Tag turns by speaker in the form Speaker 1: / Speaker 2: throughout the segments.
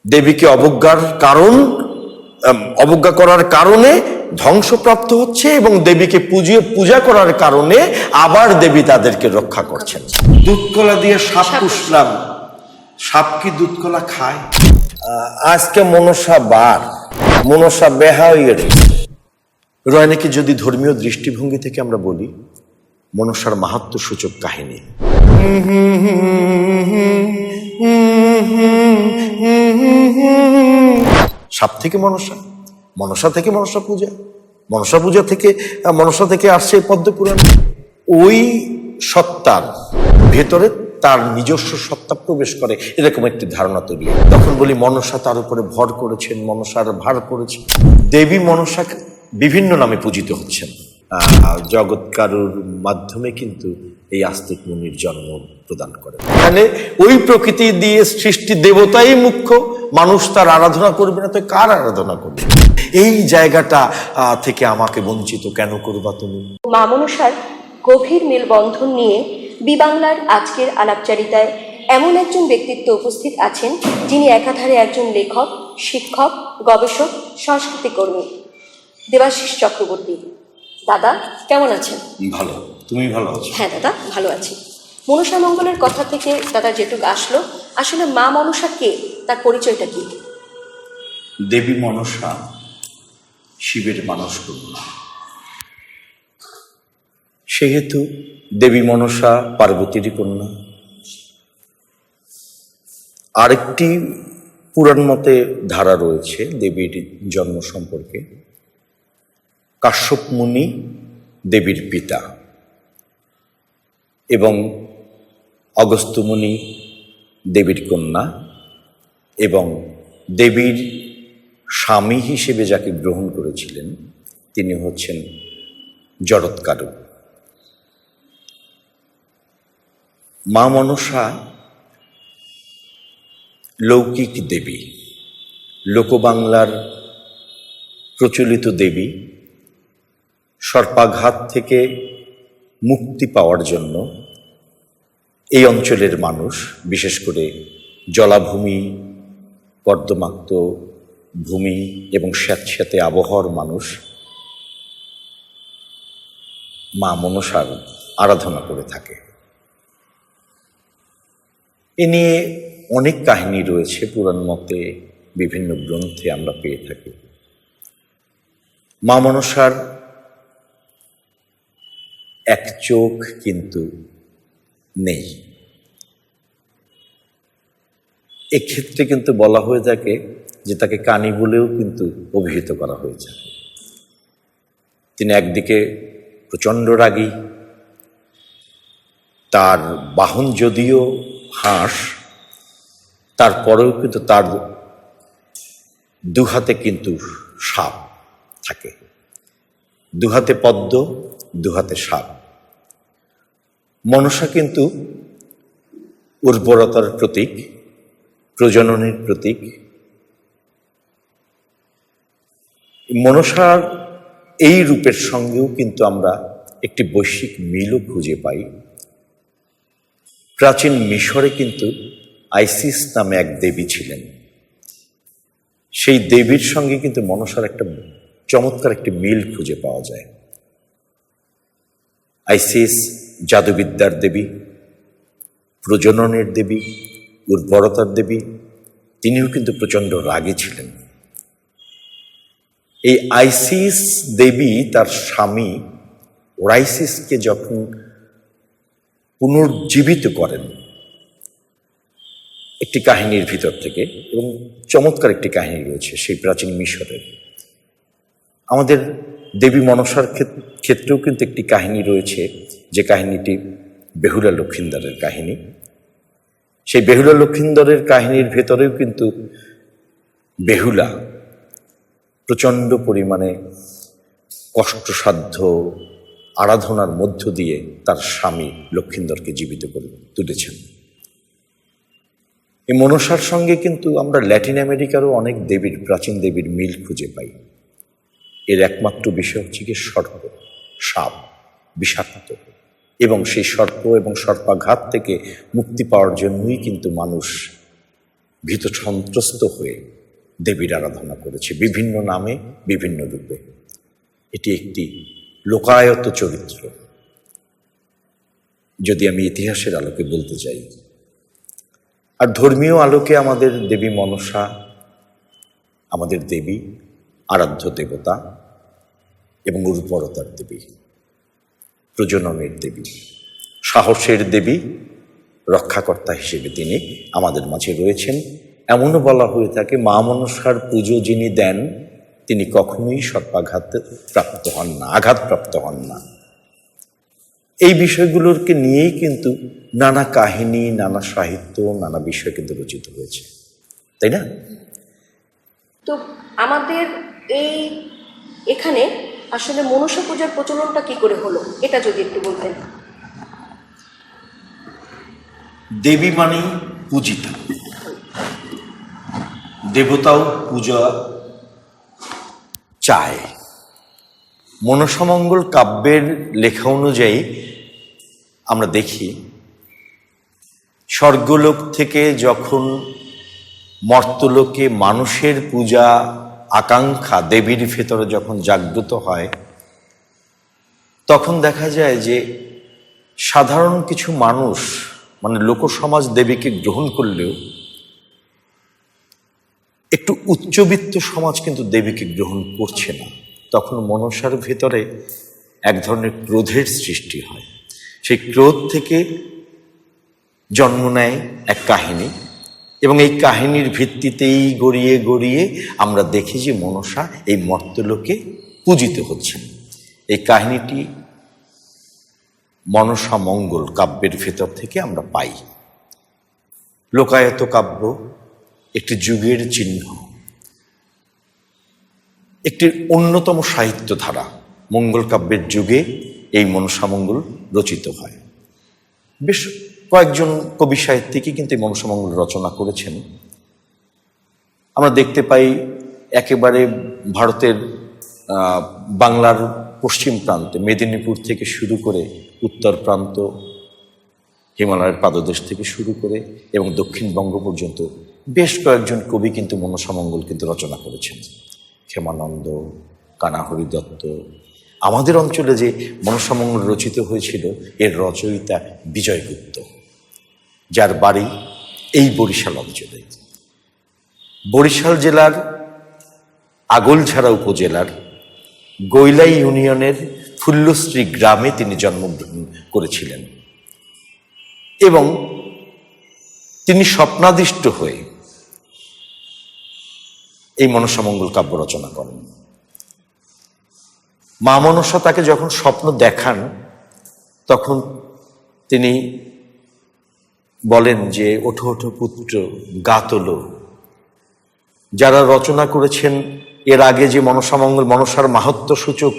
Speaker 1: দেবীকে অবজ্ঞা করার কারণে ধ্বংসপ্রাপ্ত হচ্ছে, এবং দেবীকে পূজা করার কারণে আবার দেবী তাদেরকে রক্ষা করছেন। দুধকলা দিয়ে সাপ পুষলাম, সাপ কি দুধকলা খায়? আজকে মনসা বার, মনসা বেহা হয়ে রয় নাকি, যদি ধর্মীয় দৃষ্টিভঙ্গি থেকে আমরা বলি, মনসার মাহাত্ম্য সূচক কাহিনী। সাপ থেকে মনসা, মনসা থেকে মনসা পূজা, মনসা থেকে আসছে পদ্মপুরাণ। ওই সত্তার ভেতরে তার নিজস্ব সত্তা প্রবেশ করে, এরকম একটি ধারণা তৈরি। তখন বলি মনসা তার উপরে ভর করেছেন, মনসার ভার পড়েছেন। দেবী মনসা বিভিন্ন নামে পূজিত হচ্ছেন। জগৎকারুর মাধ্যমে কিন্তু এই আস্তিক মুনির জন্ম প্রদান করে। এখানে ওই প্রকৃতি দিয়ে সৃষ্টি দেবতাই মুখ্য, মানুষ তার আরাধনা করবে না তো কার আরাধনা করবে? এই জায়গাটা থেকে আমাকে বঞ্চিত কেন করবা তুমি?
Speaker 2: মা মনসার গভীর মেলবন্ধন নিয়ে বি বাংলার আজকের আলাপচারিতায় এমন একজন ব্যক্তিত্ব উপস্থিত আছেন, যিনি একাধারে একজন লেখক, শিক্ষক, গবেষক, সংস্কৃতি কর্মী, দেবাশিস চক্রবর্তী। দাদা কেমন আছেন?
Speaker 1: ভালো, তুমি ভালো আছো?
Speaker 2: হ্যাঁ দাদা, ভালো আছি। মনসা মঙ্গলের কথা থেকে দাদা যেটুকু আসলে মা মনসা কে, তার পরিচয়টা কি?
Speaker 1: দেবী মনসা শিবের মানস কন্যা, সেহেতু দেবী মনসা পার্বতীর কন্যা। আরেকটি পুরাণ মতে ধারা রয়েছে দেবীর জন্ম সম্পর্কে। কাশ্যপ মুনি দেবীর পিতা এবং অগস্ত্য মুনি দেবীর কন্যা, এবং দেবীর স্বামী হিসেবে যাকে গ্রহণ করেছিলেন তিনি হচ্ছেন জরৎকারু। মা মনসা লৌকিক দেবী, লোকবাংলার প্রচলিত দেবী। সর্পাঘাত থেকে মুক্তি পাওয়ার জন্য এই অঞ্চলের মানুষ, বিশেষ করে জলাভূমি, কর্দমাক্ত ভূমি এবং স্যাঁতস্যাঁতে আবহাওয়ার মানুষ মা মনসার আরাধনা করে থাকে। এ নিয়ে অনেক কাহিনী রয়েছে, পুরাণ মতে বিভিন্ন গ্রন্থে আমরা পেয়ে থাকি। মা মনসার এক চোখ কিন্তু নেই। এক্ষেত্রে কিন্তু বলা হয়ে থাকে যে তাকে কানী বলেও কিন্তু অভিহিত করা হয়েছে। তিনি একদিকে প্রচণ্ড রাগী, তার বাহন যদিও হাঁস, তারপরেও কিন্তু তার দুহাতে কিন্তু সাপ থাকে, দুহাতে পদ্ম, দুহাতে সাপ। মনসা কিন্তু উর্বরতার প্রতীক, প্রজননের প্রতীক। মনসার এই রূপের সঙ্গেও কিন্তু আমরা একটি বৈশ্বিক মিলও খুঁজে পাই। প্রাচীন মিশরে কিন্তু আইসিস নামে এক দেবী ছিলেন, সেই দেবীর সঙ্গে কিন্তু মনসার একটা চমৎকার একটি মিল খুঁজে পাওয়া যায়। আইসিস জাদুবিদ্যার দেবী, প্রজননের দেবী, উর্বরতার দেবী। তিনিও কিন্তু প্রচণ্ড রাগী ছিলেন। এই আইসিস দেবী তার স্বামী ওরাইসিসকে যখন পুনর্জীবিত করেন একটি কাহিনীর ভিতর থেকে, এবং চমৎকার একটি কাহিনী রয়েছে সেই প্রাচীন মিশরের। আমাদের দেবী মনসার ক্ষেত্রেও কিন্তু একটি কাহিনী রয়েছে, যে কাহিনীটি বেহুলা লক্ষিন্দরের কাহিনী। সেই বেহুলা লক্ষিন্দরের কাহিনীর ভেতরেও কিন্তু বেহুলা প্রচণ্ড পরিমাণে কষ্টসাধ্য আরাধনার মধ্য দিয়ে তার স্বামী লক্ষিন্দরকে জীবিত করে তুলেছেন। এই মনসার সঙ্গে কিন্তু আমরা ল্যাটিন আমেরিকারও অনেক দেবীর, প্রাচীন দেবীর মিল খুঁজে পাই। এর একমাত্র বিষয় হচ্ছে কি সর্প, সাপ, বিষাক্ত। এবং সেই সর্প এবং সর্পাঘাত থেকে মুক্তি পাওয়ার জন্যই কিন্তু মানুষ ভীত সন্ত্রস্ত হয়ে দেবীর আরাধনা করেছে বিভিন্ন নামে বিভিন্ন রূপে। এটি একটি লোকায়ত চরিত্র, যদি আমি ইতিহাসের আলোকে বলতে চাই। আর ধর্মীয় আলোকে আমাদের দেবী মনসা আমাদের দেবী, আরাধ্য দেবতা এবং উর্বরতার দেবী, প্রজননের দেবী, সাহসের দেবী, রক্ষাকর্তা হিসেবে তিনি আমাদের মাঝে রয়েছেন। এমনও বলা হয়ে থাকে, মা মনসার পুজো যিনি দেন তিনি কখনোই সর্পাঘাত প্রাপ্ত হন না, আঘাতপ্রাপ্ত হন না। এই বিষয়গুলোকে নিয়েই কিন্তু নানা কাহিনী, নানা সাহিত্য, নানা বিষয় কিন্তু রচিত হয়েছে, তাই না?
Speaker 2: তো আমাদের এখানে আসলে মনসা পূজার প্রচলনটা কি করে হলো, এটা যদি একটু বলতেন।
Speaker 1: দেবী মানেই পূজিতা, দেবতাও পূজা চায়। মনসামঙ্গল কাব্যের লেখা অনুযায়ী আমরা দেখি, স্বর্গলোক থেকে যখন মর্তলোকে মানুষের পূজা আকাঙ্ক্ষা দেবীর ভেতরে যখন জাগ্রত হয়, তখন দেখা যায় যে সাধারণ কিছু মানুষ, মানে লোকসমাজ দেবীকে গ্রহণ করলেও একটু উচ্চবিত্ত সমাজ কিন্তু দেবীকে গ্রহণ করছে না। তখন মনসার ভেতরে এক ধরনের ক্রোধের সৃষ্টি হয়। সেই ক্রোধ থেকে জন্ম নেয় এক কাহিনী, এবং এই কাহিনীর ভিত্তিতেই গড়িয়ে গড়িয়ে আমরা দেখি যে মনসা এই মর্তলোকে পূজিত হচ্ছেন। এই কাহিনীটি মনসা মঙ্গল কাব্যের ভেতর থেকে আমরা পাই। লোকায়ত কাব্য একটি যুগের চিহ্ন, একটি অন্যতম সাহিত্য ধারা। মঙ্গল কাব্যের যুগে এই মনসামঙ্গল রচিত হয়। বেশ কয়েকজন কবি সাহিত্যিকই কিন্তু এই মনসামঙ্গল রচনা করেছেন। আমরা দেখতে পাই একেবারে ভারতের বাংলার পশ্চিম প্রান্তে মেদিনীপুর থেকে শুরু করে উত্তর প্রান্ত, হিমালয়ের পাদদেশ থেকে শুরু করে এবং দক্ষিণবঙ্গ পর্যন্ত বেশ কয়েকজন কবি কিন্তু মনসামঙ্গল কিন্তু রচনা করেছেন। ক্ষেমানন্দ, কানাহরি দত্ত। আমাদের অঞ্চলে যে মনসামঙ্গল রচিত হয়েছিল, এর রচয়িতা বিজয়গুপ্ত, যার বাড়ি এই বরিশাল অঞ্চলে। বরিশাল জেলার আগলঝাড়া উপজেলার গৈলাই ইউনিয়নের ফুল্লশ্রী গ্রামে তিনি জন্মগ্রহণ করেছিলেন, এবং তিনি স্বপ্নাদিষ্ট হয়ে এই মনসামঙ্গল কাব্য রচনা করেন। মা মনসা তাকে যখন স্বপ্ন দেখান, তখন তিনি বলেন যে, ওঠো ওঠো পুত্র, গা তোলো। যারা রচনা করেছেন এর আগে যে মনসামঙ্গল, মনসার মাহাত্ম্য সূচক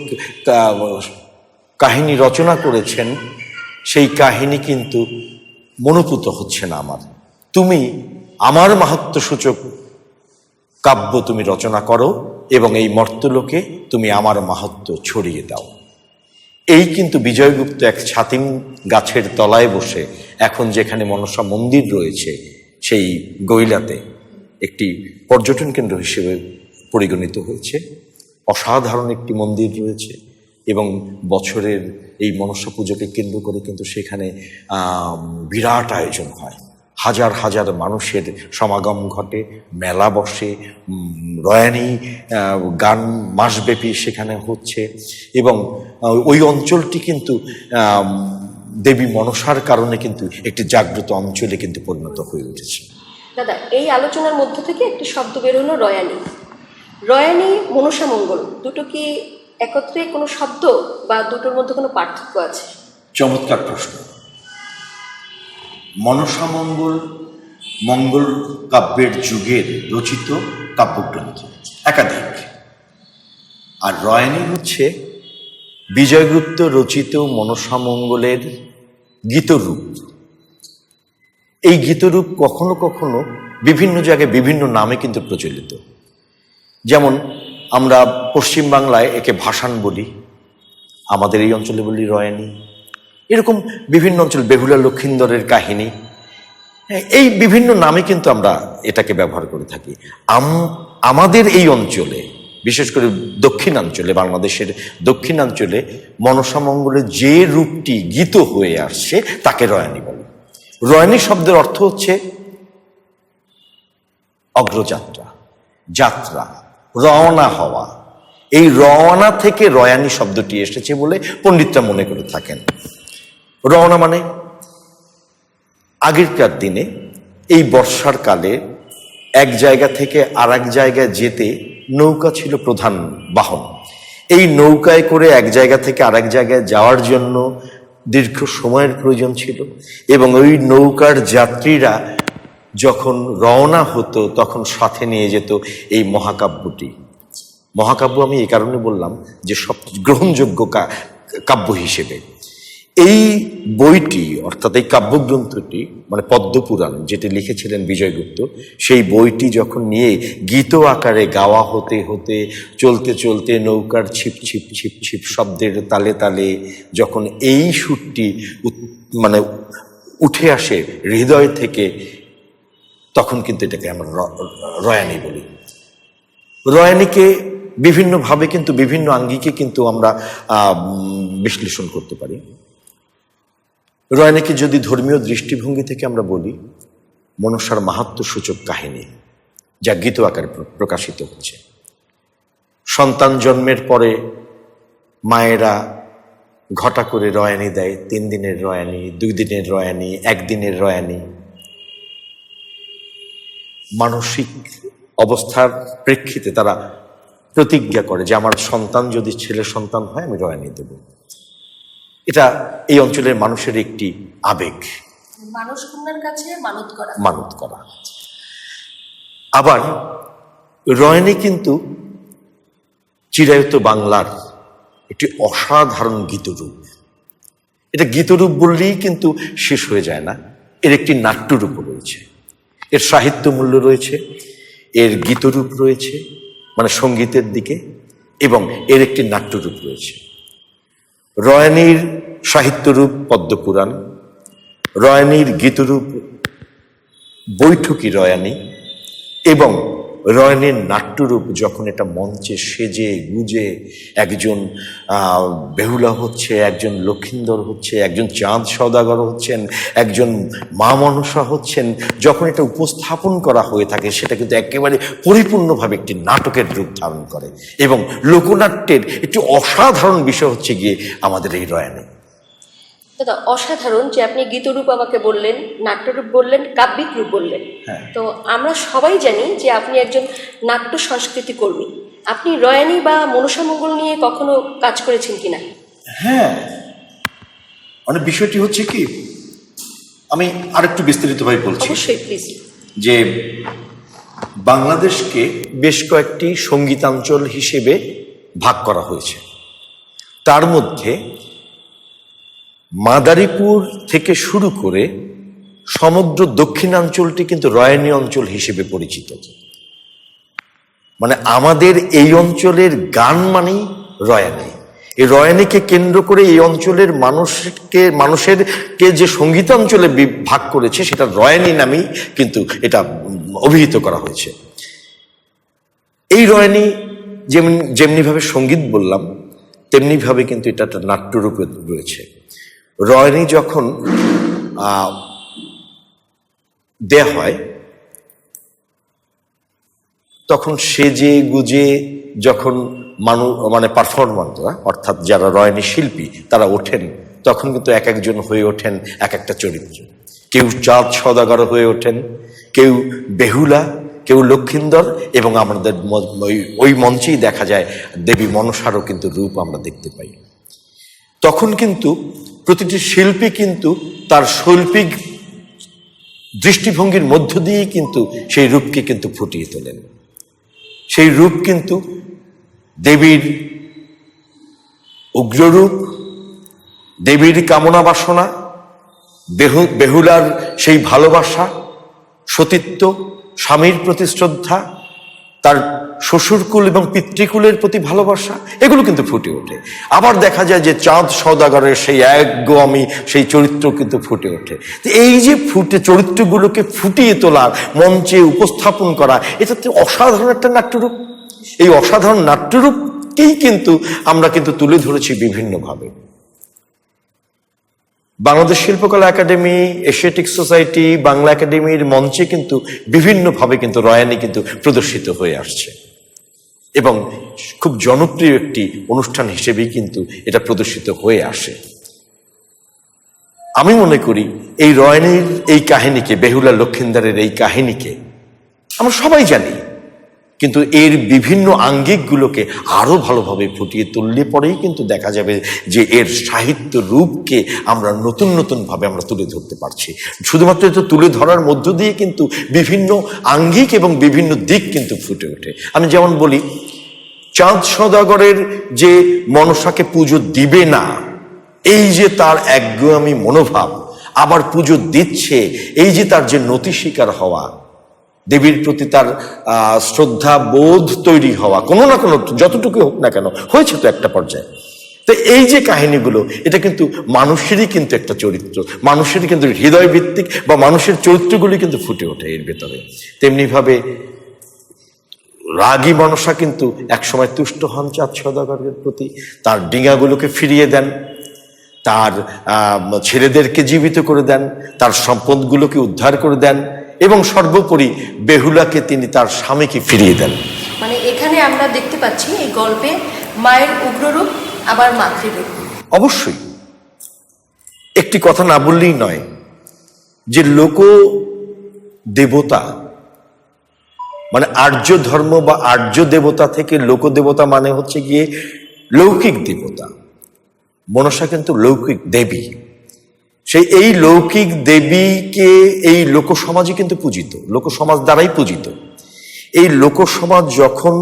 Speaker 1: কাহিনী রচনা করেছেন, সেই কাহিনী কিন্তু মনোপুত হচ্ছে না আমার। তুমি আমার মাহাত্ম্য সূচক কাব্য তুমি রচনা করো, এবং এই মর্তলোকে তুমি আমার মাহাত্ম্য ছড়িয়ে দাও। এই কিন্তু বিজয়গুপ্ত এক ছাতিম গাছের তলায় বসে, এখন যেখানে মনসা মন্দির রয়েছে সেই গৈলাতে একটি পর্যটন কেন্দ্র হিসেবে পরিগণিত হয়েছে। অসাধারণ একটি মন্দির রয়েছে, এবং বছরের এই মনসা পুজোকে কেন্দ্র করে কিন্তু সেখানে বিরাট আয়োজন হয়। হাজার হাজার মানুষের সমাগম ঘটে, মেলা বসে, রয়ানি গান মাসব্যাপী সেখানে হচ্ছে, এবং ওই অঞ্চলটি কিন্তু দেবী মনসার কারণে কিন্তু একটি জাগ্রত অঞ্চলে কিন্তু পরিণত হয়ে উঠেছে।
Speaker 2: দাদা, এই আলোচনার মধ্য থেকে একটি শব্দ বের হলো রয়ানি। রয়ানি, মনসামঙ্গল, দুটো কি একত্রে কোনো শব্দ, বা দুটোর মধ্যে কোনো পার্থক্য আছে?
Speaker 1: চমৎকার প্রশ্ন। মনসামঙ্গল মঙ্গল কাব্যের যুগের রচিত কাব্যগ্রন্থ একাধিক, আর রয়ানি হচ্ছে বিজয়গুপ্ত রচিত মনসামঙ্গলের গীতরূপ। এই গীতরূপ কখনো কখনো বিভিন্ন জায়গায় বিভিন্ন নামে কিন্তু প্রচলিত। যেমন আমরা পশ্চিম বাংলায় একে ভাসান বলি, আমাদের এই অঞ্চলে বলি রয়ানি। এরকম বিভিন্ন অঞ্চল, বেহুলা লক্ষিন্দরের কাহিনী, হ্যাঁ, এই বিভিন্ন নামে কিন্তু আমরা এটাকে ব্যবহার করে থাকি। আমাদের এই অঞ্চলে, বিশেষ করে দক্ষিণাঞ্চলে, বাংলাদেশের দক্ষিণাঞ্চলে মনসামঙ্গলের যে রূপটি গীত হয়ে আসছে তাকে রয়ানী বলে। রয়ানী শব্দের অর্থ হচ্ছে অগ্রযাত্রা, যাত্রা, রওনা হওয়া। এই রওনা থেকে রয়ানী শব্দটি এসেছে বলে পণ্ডিতরা মনে করে থাকেন। রওনা মানে আগেরকার দিনে এই বর্ষার কালে এক জায়গা থেকে আর এক জায়গায় যেতে নৌকা ছিল প্রধান বাহন। এই নৌকায় করে এক জায়গা থেকে আর এক জায়গায় যাওয়ার জন্য দীর্ঘ সময়ের প্রয়োজন ছিল, এবং ওই নৌকার যাত্রীরা যখন রওনা হতো তখন সাথে নিয়ে যেত এই মহাকাব্যটি। মহাকাব্য আমি এই কারণে বললাম যে সব গ্রহণযোগ্য কাব্য হিসেবে এই বইটি, অর্থাৎ এই কাব্যগ্রন্থটি মানে পদ্মপুরাণ যেটি লিখেছিলেন বিজয়গুপ্ত, সেই বইটি যখন নিয়ে গীত আকারে গাওয়া হতে হতে চলতে চলতে নৌকার ছিপ ছিপ ছিপ ছিপ শব্দের তালে তালে যখন এই সুরটি মানে উঠে আসে হৃদয় থেকে, তখন কিন্তু এটাকে আমরা রয়ানী বলি। রয়ানীকে বিভিন্নভাবে কিন্তু বিভিন্ন আঙ্গিকে কিন্তু আমরা বিশ্লেষণ করতে পারি। রয়ানীকে যদি ধর্মীয় দৃষ্টিভঙ্গি থেকে আমরা বলি, মনসার মাহাত্ম্য সূচক কাহিনী যা গীত আকারে প্রকাশিত হচ্ছে। সন্তান জন্মের পরে মায়েরা ঘটা করে রয়ানী দেয়, 3 দিনের রয়ানী, 2 দিনের রয়ানী, 1 দিনের রয়ানী। মানসিক অবস্থার প্রেক্ষিতে তারা প্রতিজ্ঞা করে যে আমার সন্তান যদি ছেলে সন্তান হয় আমি রয়ানী দেব। এটা এই অঞ্চলের মানুষের একটি আবেগ,
Speaker 2: মানুষ কন্যার কাছে
Speaker 1: মানত করা। আবার রয়ানী কিন্তু চিরায়ত বাংলার একটি অসাধারণ গীতরূপ। এটা গীতরূপ বললেই কিন্তু শেষ হয়ে যায় না, এর একটি নাট্যরূপ রয়েছে, এর সাহিত্য মূল্য রয়েছে, এর গীতরূপ রয়েছে মানে সঙ্গীতের দিকে, এবং এর একটি নাট্যরূপ রয়েছে। রয়ানীর সাহিত্যরূপ পদ্মপুরাণ, রয়ানীর গীতরূপ বৈঠকি রয়ানী, এবং রয়ানীর নাট্যরূপ যখন এটা মঞ্চে সেজে গুজে একজন বেহুলা হচ্ছে, একজন লক্ষিন্দর হচ্ছে, একজন চাঁদ সওদাগর হচ্ছেন, একজন মা মনসা হচ্ছেন, যখন এটা উপস্থাপন করা হয়ে থাকে সেটা কিন্তু একেবারে পরিপূর্ণভাবে একটি নাটকের রূপ ধারণ করে। এবং লোকনাট্যের একটি অসাধারণ বিষয় হচ্ছে গিয়ে আমাদের এই রয়ানী।
Speaker 2: দাদা, অসাধারণ যে আপনি গীতরূপ আমাকে বললেন, নাট্যরূপ বললেন, কাব্যিক রূপ বললেন। তো আমরা সবাই জানি যে আপনি একজন নাট্য সংস্কৃতি কর্মী। আপনি রয়ানী বা মনসামঙ্গল নিয়ে কখনো কাজ করেছেন কিনা?
Speaker 1: হ্যাঁ, মানে বিষয়টি হচ্ছে কি, আমি আরেকটু বিস্তারিতভাবে বলছি।
Speaker 2: অবশ্যই, প্লিজ।
Speaker 1: যে বাংলাদেশকে বেশ কয়েকটি সঙ্গীতাঞ্চল হিসেবে ভাগ করা হয়েছে। তার মধ্যে মাদারীপুর থেকে শুরু করে সমগ্র দক্ষিণাঞ্চলটি কিন্তু রয়ানী অঞ্চল হিসেবে পরিচিত। মানে আমাদের এই অঞ্চলের গান মানেই রয়ানী। এই রয়ানীকে কেন্দ্র করে এই অঞ্চলের মানুষেরকে যে সঙ্গীতাঞ্চলে ভাগ করেছে সেটা রয়ানী নামেই কিন্তু এটা অভিহিত করা হয়েছে। এই রয়ানী যেমনিভাবে সঙ্গীত বললাম, তেমনিভাবে কিন্তু এটা একটা নাট্যরূপে রয়েছে। রয়ানী যখন দেয়া হয় তখন সেজে গুজে যখন মানে পারফরমাররা, অর্থাৎ যারা রয়ানী শিল্পী তারা ওঠেন, তখন কিন্তু এক একজন হয়ে ওঠেন এক একটা চরিত্র। কেউ চাঁদ সওদাগর হয়ে ওঠেন, কেউ বেহুলা, কেউ লক্ষিন্দর, এবং আমাদের ওই মঞ্চেই দেখা যায় দেবী মনসারও কিন্তু রূপ আমরা দেখতে পাই। তখন কিন্তু প্রতিটি শিল্পী কিন্তু তার শৈল্পিক দৃষ্টিভঙ্গির মধ্য দিয়েই কিন্তু সেই রূপকে কিন্তু ফুটিয়ে তোলেন। সেই রূপ কিন্তু দেবীর উগ্ররূপ, দেবীর কামনা বাসনা, বেহুলার সেই ভালোবাসা, সতীত্ব, স্বামীর প্রতি শ্রদ্ধা, তার শ্বশুরকুল এবং পিতৃকুলের প্রতি ভালোবাসা, এগুলো কিন্তু ফুটে ওঠে। আবার দেখা যায় যে চাঁদ সওদাগরের সেই একগোয়ামি সেই চরিত্র কিন্তু ফুটে ওঠে। এই যে চরিত্রগুলোকে ফুটিয়ে তোলা, মঞ্চে উপস্থাপন করা, এটা তো অসাধারণ একটা নাট্যরূপ। এই অসাধারণ নাট্যরূপকেই কিন্তু আমরা কিন্তু তুলে ধরেছি বিভিন্নভাবে। বাংলাদেশ শিল্পকলা একাডেমি, এশিয়াটিক সোসাইটি, বাংলা একাডেমির মঞ্চে কিন্তু বিভিন্নভাবে কিন্তু রয়ানি কিন্তু প্রদর্শিত হয়ে আসছে এবং খুব জনপ্রিয় একটি অনুষ্ঠান হিসেবেই কিন্তু এটা প্রদর্শিত হয়ে আসে। আমি মনে করি এই রয়ানির এই কাহিনীকে, বেহুলা লক্ষিন্দারের এই কাহিনীকে আমরা সবাই জানি, কিন্তু এর বিভিন্ন আঙ্গিকগুলোকে আরো ভালোভাবে ফুটিয়ে তুললে পরেই কিন্তু দেখা যাবে যে এর সাহিত্য রূপকে আমরা নতুন নতুন ভাবে আমরা তুলে ধরতে পারছি। শুধুমাত্র এটা তুলে ধরার মধ্য দিয়ে কিন্তু বিভিন্ন আঙ্গিক এবং বিভিন্ন দিক কিন্তু ফুটে ওঠে। আমি যেমন বলি, চাঁদ সওদাগরের যে মনসাকে পুজো দিবে না, এই যে তার একগুয়ামি মনোভাব, আবার পুজো দিচ্ছে, এই যে তার যে নতি স্বীকার হওয়া, দেবীর প্রতি তার শ্রদ্ধা বোধ তৈরি হওয়া, কোনো না কোনো যতটুকু হোক না কেন, হয়েছে তো একটা পর্যায়ে। তো এই যে কাহিনীগুলো, এটা কিন্তু মানুষেরই কিন্তু একটা চরিত্র, মানুষেরই কিন্তু হৃদয় ভিত্তিক বা মানুষের চরিত্রগুলি কিন্তু ফুটে ওঠে এর ভেতরে। তেমনি ভাবে রাগী মনসা কিন্তু একসময় তুষ্ট হন চাঁদ সওদাগরের প্রতি, তার ডিঙাগুলোকে ফিরিয়ে দেন, তার ছেলেদেরকে জীবিত করে দেন, তার সম্পদগুলোকে উদ্ধার করে দেন এবং সর্বোপরি বেহুলাকে তিনি তার স্বামীকে ফিরিয়ে দেন।
Speaker 2: মানে এখানে আমরা দেখতে পাচ্ছি এই গল্পে মায়ের উগ্ররূপ আবার মাতৃরূপ।
Speaker 1: অবশ্যই একটি কথা না বললেই নয় যে লোক দেবতা মানে আর্য ধর্ম বা আর্য দেবতা থেকে লোক দেবতা মানে হচ্ছে গিয়ে লৌকিক দেবতা। মনসা কিন্তু লৌকিক দেবী। সেই এই লৌকিক দেবীকে এই লোকসমাজে কিন্তু পূজিত, লোকসমাজ দ্বারাই পূজিত। এই লোকসমাজ যখন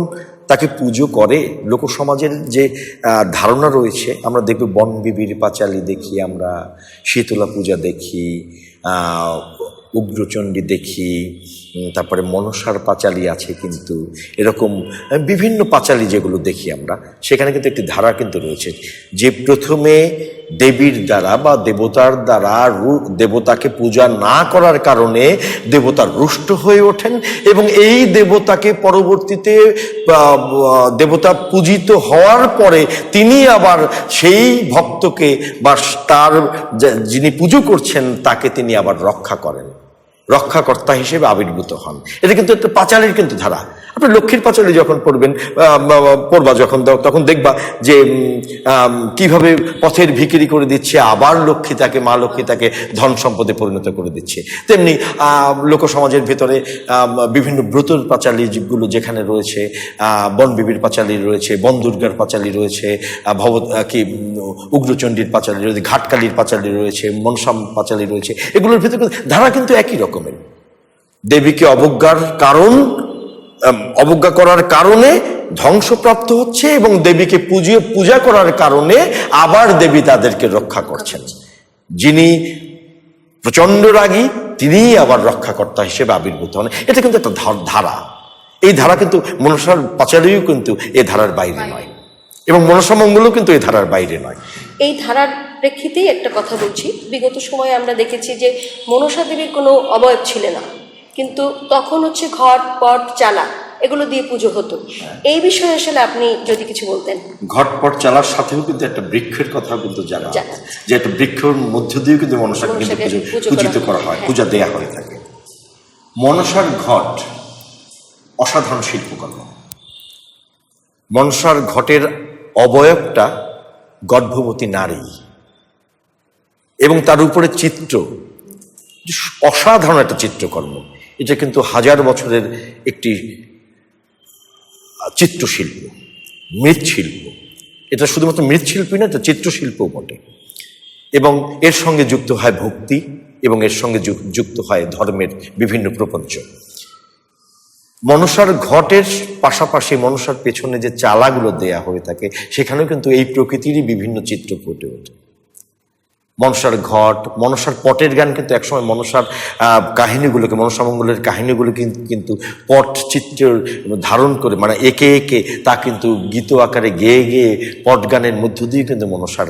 Speaker 1: তাকে পুজো করে, লোকসমাজের যে ধারণা রয়েছে, আমরা দেখব বনবিবির পাঁচালী দেখি, আমরা শীতলা পূজা দেখি, উগ্রচণ্ডী দেখি, তারপরে মনসার পাঁচালী আছে, কিন্তু এরকম বিভিন্ন পাঁচালী যেগুলো দেখি আমরা, সেখানে কিন্তু একটি ধারা কিন্তু রয়েছে যে প্রথমে দেবীর দ্বারা বা দেবতার দ্বারা দেবতাকে পূজা না করার কারণে দেবতা রুষ্ট হয়ে ওঠেন এবং এই দেবতাকে পরবর্তীতে দেবতা পূজিত হওয়ার পরে তিনি আবার সেই ভক্তকে বা তার যিনি পুজো করছেন তাকে তিনি আবার রক্ষা করেন, রক্ষাকর্তা হিসেবে আবির্ভূত হন। এটা কিন্তু একটা পাঁচালীর কিন্তু ধারা। আপনি লক্ষ্মীর পাঁচালী যখন পড়বা যখন, তখন দেখবা যে কিভাবে পথের ভিখিরি করে দিচ্ছে, আবার লক্ষ্মী তাকে, মা লক্ষ্মী তাকে ধন সম্পদে পরিণত করে দিচ্ছে। তেমনি লোকসমাজের ভেতরে বিভিন্ন ব্রতর পাঁচালী যেগুলো যেখানে রয়েছে, বনবিবির পাঁচালী রয়েছে, বন দুর্গার পাঁচালী রয়েছে, উগ্রচণ্ডীর পাঁচালী রয়েছে, ঘাটকালীর পাঁচালী রয়েছে, মনসাম পাঁচালী রয়েছে, এগুলোর ভেতরে ধারা কিন্তু একই রকমের। দেবীকে অবজ্ঞা করার কারণে ধ্বংসপ্রাপ্ত হচ্ছে এবং দেবীকে পূজা করার কারণে আবার দেবী তাদেরকে রক্ষা করছেন। যিনি প্রচন্ড রাগী তিনি আবার রক্ষাকর্তা হিসেবে আবির্ভূত হন। এটা কিন্তু একটা ধারা। এই ধারা কিন্তু মনসার পাঁচালীও কিন্তু এ ধারার বাইরে নয় এবং মনসা মঙ্গলও কিন্তু এই ধারার বাইরে নয়।
Speaker 2: এই ধারার প্রেক্ষিতেই একটা কথা বলছি, বিগত সময়ে আমরা দেখেছি যে মনসা দেবীর কোনো অবয়ব ছিল না, কিন্তু তখন হচ্ছে ঘট পট চালা এগুলো দিয়ে পুজো হতো। এই বিষয়ে আসলে আপনি যদি কিছু বলতেন।
Speaker 1: ঘটপট চালার সাথেও কিন্তু একটা বৃক্ষের কথা কিন্তু জানা, যে একটা বৃক্ষের মধ্য দিয়েও কিন্তু মনসাকে কিন্তু পূজিত করা হয়, পূজা দেয়া হয়ে থাকে। মনসার ঘট অসাধারণ শিল্পকর্ম। মনসার ঘটের অবয়বটা গর্ভবতী নারী এবং তার উপরে চিত্র, অসাধারণ একটা চিত্রকর্ম। এটা কিন্তু হাজার বছরের একটি চিত্রশিল্প, মৃৎশিল্প। এটা শুধুমাত্র মৃৎশিল্পই না, এটা চিত্রশিল্পও বটে। এবং এর সঙ্গে যুক্ত হয় ভক্তি এবং এর সঙ্গে যুক্ত হয় ধর্মের বিভিন্ন প্রপঞ্চ। মনসার ঘটের পাশাপাশি মনসার পেছনে যে চালাগুলো দেয়া হয়ে থাকে সেখানেও কিন্তু এই প্রকৃতিরই বিভিন্ন চিত্র ফুটে ওঠে। মনসার ঘট, মনসার পটের গান কিন্তু একসময় মনসার কাহিনীগুলোকে, মনসামঙ্গলের কাহিনীগুলো কিন্তু পট চিত্র ধারণ করে, মানে একে একে তা কিন্তু গীত আকারে গেয়ে গেয়ে পট গানের মধ্য দিয়ে কিন্তু মনসার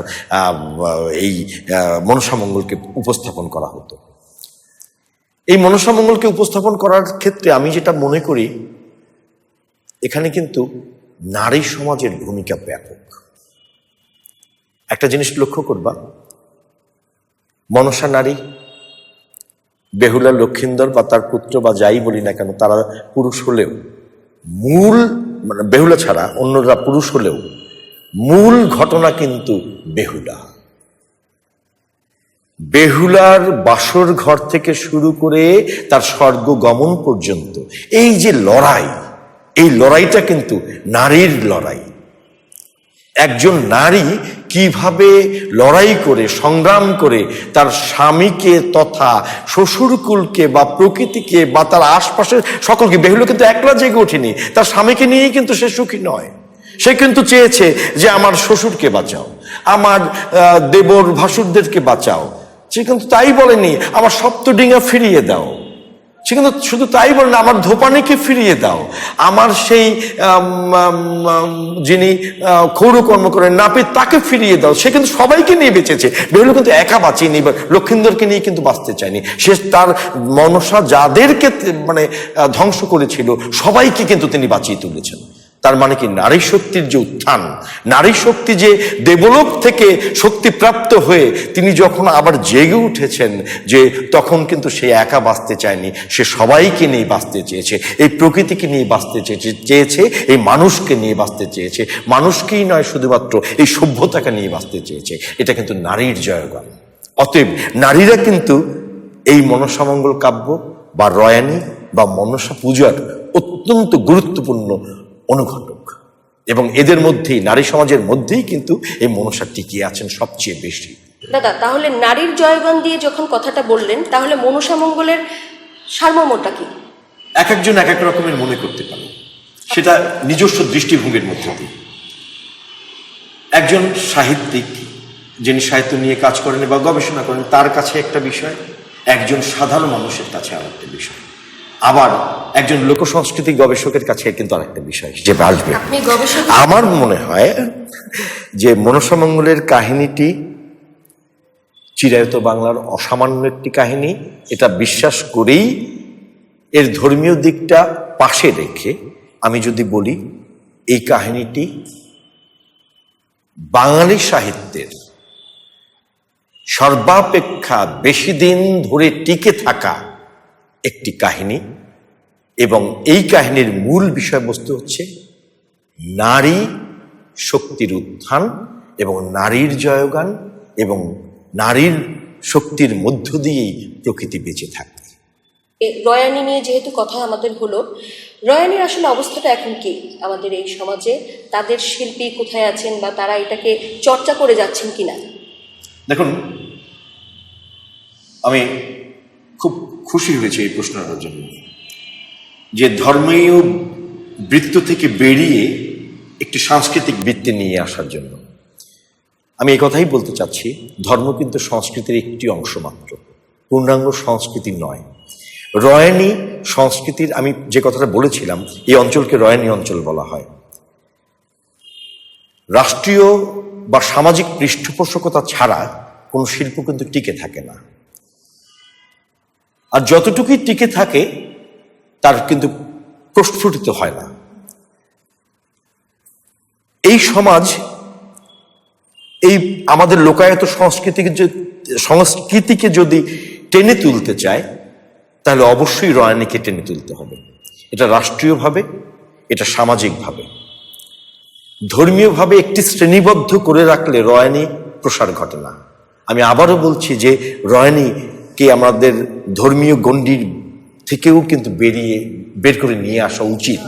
Speaker 1: এই মনসামঙ্গলকে উপস্থাপন করা হতো। এই মনসামঙ্গলকে উপস্থাপন করার ক্ষেত্রে আমি যেটা মনে করি, এখানে কিন্তু নারী সমাজের ভূমিকা ব্যাপক। একটা জিনিস লক্ষ্য করবা, মনসা নারী, বেহুলা লক্ষিন্দর বা তার পুত্র বা যাই বলি না কেন, তারা পুরুষ হলেও মূল, মানে বেহুলা ছাড়া অন্যরা পুরুষ হলেও মূল ঘটনা কিন্তু বেহুলা। বেহুলার বাসর ঘর থেকে শুরু করে তার স্বর্গ গমন পর্যন্ত এই যে লড়াই, এই লড়াইটা কিন্তু নারীর লড়াই। একজন নারী কিভাবে লড়াই করে, সংগ্রাম করে তার স্বামীকে তথা শ্বশুরকুলকে বা প্রকৃতিকে বা তার আশপাশের সকলকে, বেহুলা কিন্তু একলা জেগে ওঠেনি, তার স্বামীকে নিয়েই কিন্তু সে সুখী নয়। সে কিন্তু চেয়েছে যে আমার শ্বশুরকে বাঁচাও, আমার দেবর ভাসুরদেরকে বাঁচাও। সে কিন্তু তাই বলেনি আমার সপ্তডিঙা ফিরিয়ে দাও, সে কিন্তু শুধু তাই বলেন আমার ধোপানিকে ফিরিয়ে দাও, আমার সেই যিনি ক্ষৌরকর্ম করেন নাপিত তাকে ফিরিয়ে দাও। সে কিন্তু সবাইকে নিয়ে বেঁচেছে, বেহুলা কিন্তু একা বাঁচিয়েনি, লক্ষিন্দরকে নিয়ে কিন্তু বাঁচতে চায়নি। সে তার মনসা যাদেরকে মানে ধ্বংস করেছিল সবাইকে কিন্তু তিনি বাঁচিয়ে তুলেছেন। তার মানে কি, নারী শক্তির যে উত্থান, নারী শক্তি যে দেবলোক থেকে শক্তিপ্রাপ্ত হয়ে তিনি যখন আবার জেগে উঠেছেন, যে তখন কিন্তু সে একা বাঁচতে চায়নি, সে সবাইকে নিয়ে বাঁচতে চেয়েছে, এই প্রকৃতিকে নিয়ে বাঁচতে চেয়েছে, এই মানুষকে নিয়ে বাঁচতে চেয়েছে, মানুষকেই নয় শুধুমাত্র এই সভ্যতাকে নিয়ে বাঁচতে চেয়েছে। এটা কিন্তু নারীর জয়গান। অতএব নারীরা কিন্তু এই মনসামঙ্গল কাব্য বা রয়ানী বা মনসা পূজার অত্যন্ত গুরুত্বপূর্ণ অনুঘটক, এবং এদের মধ্যেই, নারী সমাজের মধ্যেই কিন্তু এই মনসা টিকিয়ে আছেন সবচেয়ে বেশি।
Speaker 2: দাদা, তাহলে নারীর জয়গান দিয়ে যখন কথাটা বললেন, তাহলে মনসামঙ্গলের সারমর্মটা কি?
Speaker 1: এক একজন এক এক রকমের মনে করতে পারে, সেটা নিজস্ব দৃষ্টিভঙ্গির মধ্যে দিয়ে। একজন সাহিত্যিক, যিনি সাহিত্য নিয়ে কাজ করেন বা গবেষণা করেন, তার কাছে একটা বিষয়, একজন সাধারণ মানুষের কাছে আর একটা বিষয়, আবার একজন লোকসংস্কৃতি গবেষকের কাছে কিন্তু আরেকটা বিষয় যে আসবে। আমার মনে হয় যে মনসামঙ্গলের কাহিনীটি চিরায়ত বাংলার অসামান্য একটি কাহিনী, এটা বিশ্বাস করেই এর ধর্মীয় দিকটা পাশে রেখে আমি যদি বলি, এই কাহিনীটি বাঙালি সাহিত্যের সর্বাপেক্ষা বেশি দিন ধরে টিকে থাকা একটি কাহিনী, এবং এই কাহিনীর মূল বিষয়বস্তু হচ্ছে নারী শক্তির উত্থান এবং নারীর জয়গান, এবং নারীর শক্তির মধ্য দিয়েই প্রকৃতি বেঁচে থাকে।
Speaker 2: রয়ানী নিয়ে যেহেতু কথা আমাদের হলো, রয়ানীর আসলে অবস্থাটা এখন কি আমাদের এই সমাজে? তাদের শিল্পী কোথায় আছেন, বা তারা এটাকে চর্চা করে যাচ্ছেন কিনা?
Speaker 1: দেখুন, আমি খুব খুশি হয়েছি এই প্রশ্নটার জন্য, যে ধর্মীয় বৃত্ত থেকে বেরিয়ে একটি সাংস্কৃতিক বৃত্তি নিয়ে আসার জন্য। আমি এই কথাই বলতে চাচ্ছি, ধর্ম কিন্তু সংস্কৃতির একটি অংশ মাত্র, পূর্ণাঙ্গ সংস্কৃতি নয়। রয়ানী সংস্কৃতির, আমি যে কথাটা বলেছিলাম, এই অঞ্চলকে রয়ানী অঞ্চল বলা হয়। রাষ্ট্রীয় বা সামাজিক পৃষ্ঠপোষকতা ছাড়া কোনো শিল্প কিন্তু টিকে থাকে না, আর যতটুকুই টিকে থাকে তার কিন্তু প্রস্ফুটিত হয় না। এই সমাজ এই আমাদের লোকায়ত সংস্কৃতিকে যদি টেনে তুলতে চায়, তাহলে অবশ্যই রয়ানীকে টেনে তুলতে হবে। এটা রাষ্ট্রীয়ভাবে, এটা সামাজিকভাবে, ধর্মীয়ভাবে একটি শ্রেণীবদ্ধ করে রাখলে রয়ানী প্রসার ঘটে না। আমি আবারও বলছি যে রয়ানীকে আমাদের ধর্মীয় গণ্ডির থেকেও কিন্তু বের করে নিয়ে আসা উচিত,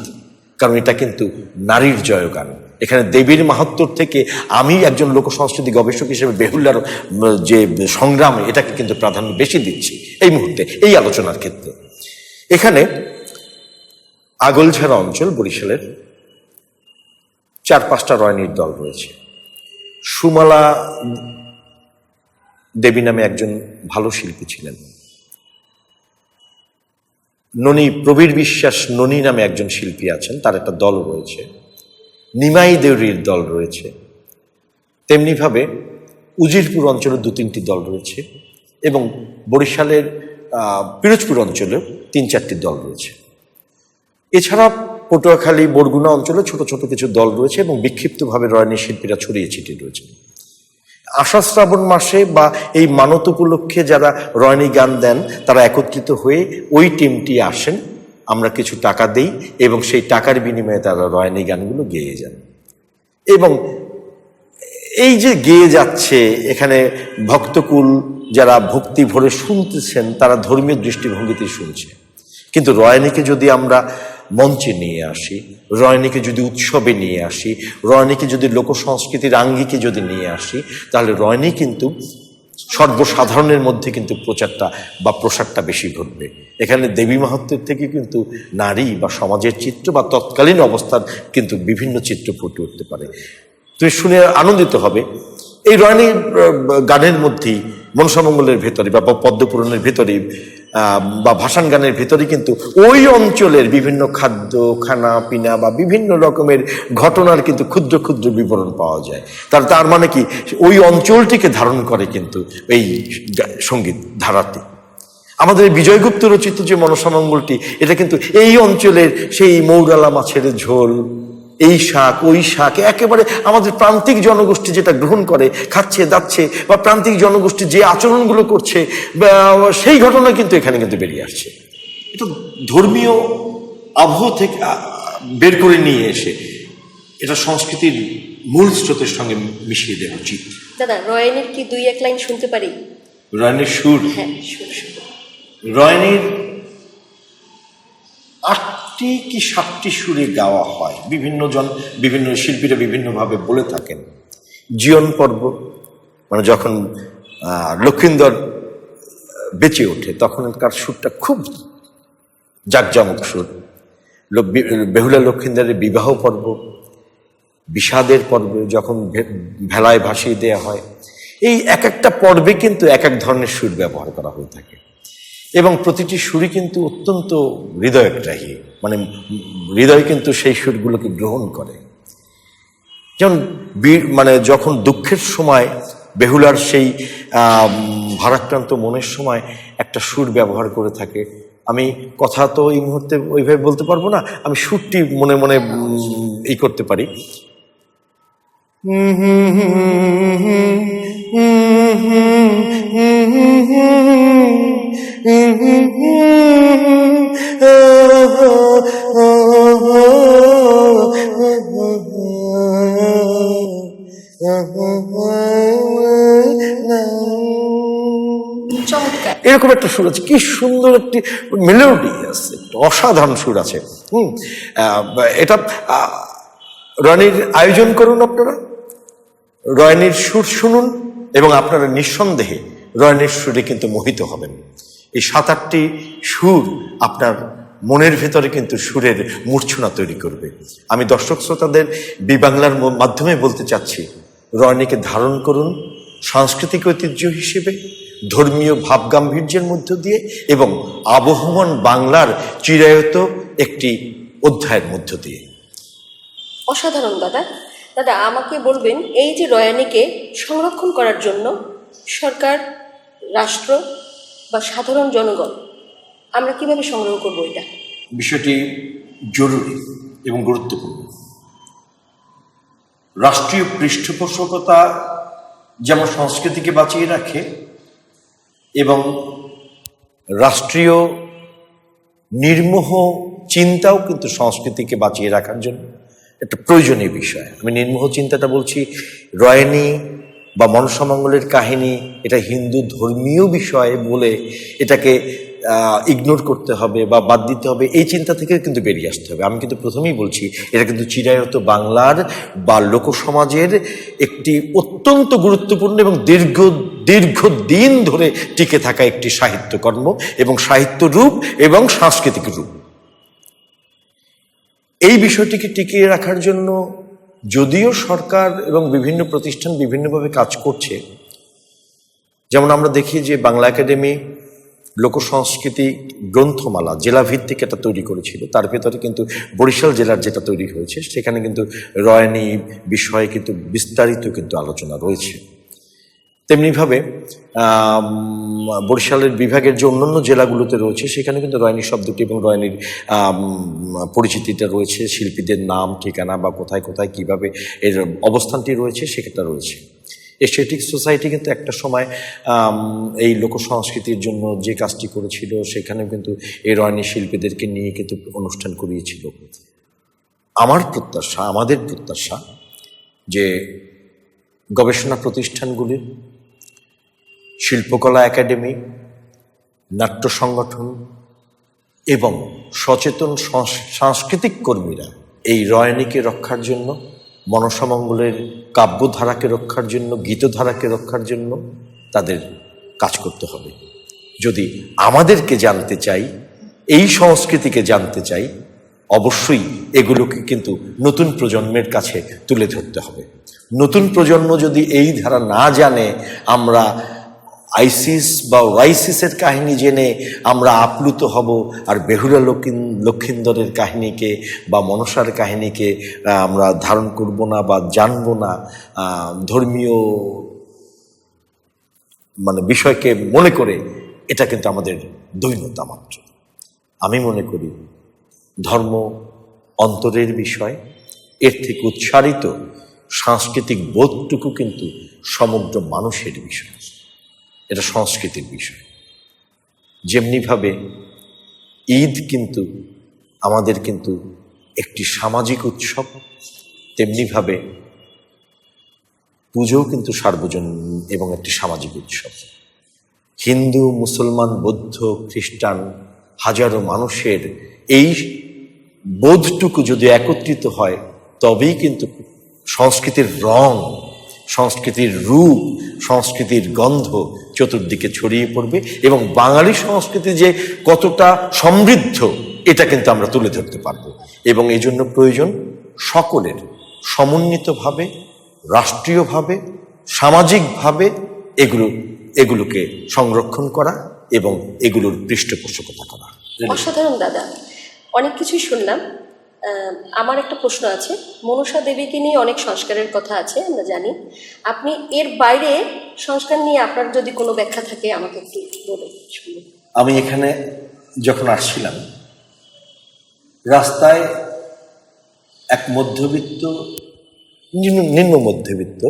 Speaker 1: কারণ এটা কিন্তু নারীর জয়গান। এখানে দেবীর মাহাত্ম্য থেকে আমি একজন লোকসংস্কৃতি গবেষক হিসেবে বেহুলার যে সংগ্রাম, এটাকে কিন্তু প্রাধান্য বেশি দিচ্ছি এই মুহূর্তে এই আলোচনার ক্ষেত্রে। এখানে আগলঝাড়া অঞ্চল, বরিশালের 4-5টা রয়ানীর দল রয়েছে। সুমালা দেবী নামে একজন ভালো শিল্পী ছিলেন। ননী, প্রবীর বিশ্বাস ননী নামে একজন শিল্পী আছেন, তার একটা দল রয়েছে। নিমাই দেউরির দল রয়েছে। তেমনিভাবে উজিরপুর অঞ্চলে 2-3টি দল রয়েছে এবং বরিশালের পিরোজপুর অঞ্চলেও 3-4টি দল রয়েছে। এছাড়া পটুয়াখালী, বরগুনা অঞ্চলে ছোট ছোট কিছু দল রয়েছে এবং বিক্ষিপ্তভাবে রয়নি শিল্পীরা ছড়িয়ে ছিটিয়ে রয়েছে। আষাঢ় শ্রাবণ মাসে বা এই মানত উপলক্ষে যারা রয়নি গান দেন তারা একত্রিত হয়ে ওই টিমটি আসেন, আমরা কিছু টাকা দেই এবং সেই টাকার বিনিময়ে তারা রয়নি গানগুলো গেয়ে যান। এবং এই যে গেয়ে যাচ্ছে, এখানে ভক্তকুল যারা ভক্তি ভরে শুনতেছেন তারা ধর্মীয় দৃষ্টিভঙ্গিতে শুনছে। কিন্তু রয়নিকে যদি আমরা মঞ্চে নিয়ে আসি, রয়নিকে যদি উৎসবে নিয়ে আসি, রয়নিকে যদি লোকসংস্কৃতির আঙ্গিকে যদি নিয়ে আসি, তাহলে রয়নি কিন্তু সর্বসাধারণের মধ্যে কিন্তু প্রচারটা বা প্রসারটা বেশি ঘটবে। এখানে দেবী মাহাত্ম্যের থেকে কিন্তু নারী বা সমাজের চিত্র বা তৎকালীন অবস্থার কিন্তু বিভিন্ন চিত্র ফুটে উঠতে পারে। তুমি শুনে আনন্দিত হবে। এই রয়নি গানের মধ্যেই মনসামঙ্গলের ভেতরে বা পদ্মপুরাণের ভেতরে বা ভাসান গানের ভেতরে কিন্তু ওই অঞ্চলের বিভিন্ন খাদ্য, খানা পিনা বা বিভিন্ন রকমের ঘটনার কিন্তু ক্ষুদ্র ক্ষুদ্র বিবরণ পাওয়া যায়। তার মানে কি, ওই অঞ্চলটিকে ধারণ করে কিন্তু এই সঙ্গীত ধারাতে। আমাদের বিজয়গুপ্ত রচিত যে মনসামঙ্গলটি, এটা কিন্তু এই অঞ্চলের সেই মৌরালা মাছের ঝোল, এই শাক ওই শাক, একেবারে আমাদের প্রান্তিক জনগোষ্ঠী যেটা গ্রহণ করে খাচ্ছে দাচ্ছে বা প্রান্তিক জনগোষ্ঠী যে আচরণগুলো করছে সেই ঘটনা কিন্তু এখানে কিন্তু বেরিয়ে আসছে। এটা ধর্মীয় আবহ থেকে বের করে নিয়ে এসে এটা সংস্কৃতির মূল স্রোতের সঙ্গে মিশিয়ে দেওয়া উচিত।
Speaker 2: দাদা, রয়নির কি 2-1 লাইন শুনতে পারি?
Speaker 1: রয়নির সুর?
Speaker 2: হ্যাঁ, সুর।
Speaker 1: রয়নির 8টি কি 7টি সুরে গাওয়া হয়। বিভিন্ন শিল্পীরা বিভিন্নভাবে বলে থাকেন। জীবন পর্ব, মানে যখন লক্ষিন্দর বেঁচে ওঠে তখনকার সুরটা খুব জাঁকজমক সুর। বেহুলা লক্ষিন্দরের বিবাহ পর্ব, বিষাদের পর্বে যখন ভেলায় ভাসিয়ে দেওয়া হয়, এই এক একটা পর্বে কিন্তু এক এক ধরনের সুর ব্যবহার করা হয়ে থাকে এবং প্রতিটি সুরই কিন্তু অত্যন্ত হৃদয়গ্রাহী, মানে হৃদয় কিন্তু সেই সুরগুলোকে গ্রহণ করে। যেমন মানে যখন দুঃখের সময় বেহুলার সেই ভারাক্রান্ত মনের সময় একটা সুর ব্যবহার করে থাকে। আমি কথা তো এই মুহূর্তে ওইভাবে বলতে পারবো না, আমি সুরটি মনে মনে করতে পারি। এরকম একটা সুর আছে, কি সুন্দর একটি মেলোডি আছে, অসাধারণ সুর আছে। এটা রয়নির আয়োজন করুন আপনারা, রয়নির সুর শুনুন এবং আপনারা নিঃসন্দেহে রয়নির সুরে কিন্তু মোহিত হবেন। এই 7-8টি সুর আপনার মনের ভেতরে কিন্তু সুরের মূর্ছনা তৈরি করবে। আমি দর্শক শ্রোতাদের বি বাংলার মাধ্যমে বলতে চাচ্ছি, রয়নিকে ধারণ করুন সাংস্কৃতিক ঐতিহ্য হিসেবে, ধর্মীয় ভাবগাম্ভীর্যের মধ্য দিয়ে এবং আবহমান বাংলার চিরায়ত একটি অধ্যায়ের মধ্য দিয়ে।
Speaker 2: অসাধারণ দাদা। দাদা, আমাকে বলবেন, এই যে রয়নিকে সংরক্ষণ করার জন্য সরকার, রাষ্ট্র বা সাধারণ জনগণ আমরা কিভাবে সংগ্রহ করব, এটা
Speaker 1: বিষয়টি জরুরি এবং গুরুত্বপূর্ণ। রাষ্ট্রীয় পৃষ্ঠপোষকতা যেমন সংস্কৃতিকে বাঁচিয়ে রাখে এবং রাষ্ট্রীয় নির্মোহ চিন্তাও কিন্তু সংস্কৃতিকে বাঁচিয়ে রাখার জন্য একটা প্রয়োজনীয় বিষয়। আমি নির্মোহ চিন্তাটা বলছি, রয়নি বা মনসামঙ্গলের কাহিনী এটা হিন্দু ধর্মীয় বিষয় বলে এটাকে ইগনোর করতে হবে বা বাদ দিতে হবে, এই চিন্তা থেকে কিন্তু বেরিয়ে আসতে হবে। আমি কিন্তু প্রথমেই বলছি, এটা কিন্তু চিরায়ত বাংলার বা লোকসমাজের একটি অত্যন্ত গুরুত্বপূর্ণ এবং দীর্ঘদিন ধরে টিকে থাকা একটি সাহিত্যকর্ম এবং সাহিত্য রূপ এবং সাংস্কৃতিক রূপ। এই বিষয়টিকে টিকিয়ে রাখার জন্য যদিও সরকার এবং বিভিন্ন প্রতিষ্ঠান বিভিন্নভাবে কাজ করছে, যেমন আমরা দেখি যে বাংলা একাডেমি লোকসংস্কৃতি গ্রন্থমালা জেলাভিত্তিক এটা তৈরি করেছিল, তার ভেতরে কিন্তু বরিশাল জেলার যেটা তৈরি হয়েছে সেখানে কিন্তু রয়ানি বিষয়ে কিন্তু বিস্তারিত কিন্তু আলোচনা রয়েছে। তেমনিভাবে বরিশালের বিভাগের যে অন্যান্য জেলাগুলোতে রয়েছে সেখানে কিন্তু রয়ানি শব্দটি এবং রয়ানির পরিচিতিটা রয়েছে, শিল্পীদের নাম ঠিকানা বা কোথায় কোথায় কিভাবে এর অবস্থানটি রয়েছে সেটা রয়েছে। এশিয়াটিক সোসাইটি কিন্তু একটা সময় এই লোকসংস্কৃতির জন্য যে কাজটি করেছিল সেখানে কিন্তু এই রয়ানি শিল্পীদেরকে নিয়ে কিন্তু অনুষ্ঠান করিয়েছিল। আমাদের প্রত্যাশা যে গবেষণা প্রতিষ্ঠানগুলির, শিল্পকলা একাডেমি, নাট্য সংগঠন এবং সচেতন সাংস্কৃতিক কর্মীরা এই রয়ানিকে রক্ষার জন্য, মনসামঙ্গলের কাব্যধারাকে রক্ষার জন্য, গীতধারাকে রক্ষার জন্য তাদের কাজ করতে হবে। যদি আমাদেরকে জানতে চাই, এই সংস্কৃতিকে জানতে চাই, অবশ্যই এগুলোকে কিন্তু নতুন প্রজন্মের কাছে তুলে ধরতে হবে। নতুন প্রজন্ম যদি এই ধারা না জানে, আমরা আইসিস বা ওয়াইসিসের কাহিনী জেনে আমরা আপ্লুত হব, আর বেহুলা লক্ষিন্দরের কাহিনীকে বা মনসার কাহিনীকে আমরা ধারণ করব না বা জানব না, ধর্মীয় বিষয়কে মনে করে, এটা কিন্তু আমাদের দৈন্যতা মাত্র। আমি মনে করি ধর্ম অন্তরের বিষয়, এর থেকে উচ্চারিত সাংস্কৃতিক বোধটুকু কিন্তু সমগ্র মানুষের বিষয়, এটা সংস্কৃতির বিষয়। যেমনিভাবে ঈদ কিন্তু আমাদের কিন্তু একটি সামাজিক উৎসব, তেমনিভাবে পুজোও কিন্তু সার্বজনীন এবং একটি সামাজিক উৎসব। হিন্দু, মুসলমান, বৌদ্ধ, খ্রিস্টান হাজারো মানুষের এই বোধটুকু যদি একত্রিত হয় তবেই কিন্তু সংস্কৃতির রং, সংস্কৃতির রূপ, সংস্কৃতির গন্ধ চতুর্দিকে ছড়িয়ে পড়বে এবং বাঙালি সংস্কৃতি যে কতটা সমৃদ্ধ এটা কিন্তু আমরা তুলে ধরতে পারব। এবং এই জন্য প্রয়োজন সকলের সমন্বিতভাবে, রাষ্ট্রীয়ভাবে, সামাজিকভাবে এগুলোকে সংরক্ষণ করা এবং এগুলোর পৃষ্ঠপোষকতা করা।
Speaker 2: অসাধারণ দাদা, অনেক কিছুই শুনলাম। আমার একটা প্রশ্ন আছে। মনসা দেবীকে নিয়ে অনেক সংস্কারের কথা আছে, আমরা জানি। আপনি এর বাইরে সংস্কার নিয়ে আপনার যদি কোনো ব্যাখ্যা থাকে আমাকে একটু বলুন।
Speaker 1: আমি এখানে যখন আসছিলাম, রাস্তায় এক মধ্যবিত্ত, নিম্ন মধ্যবিত্ত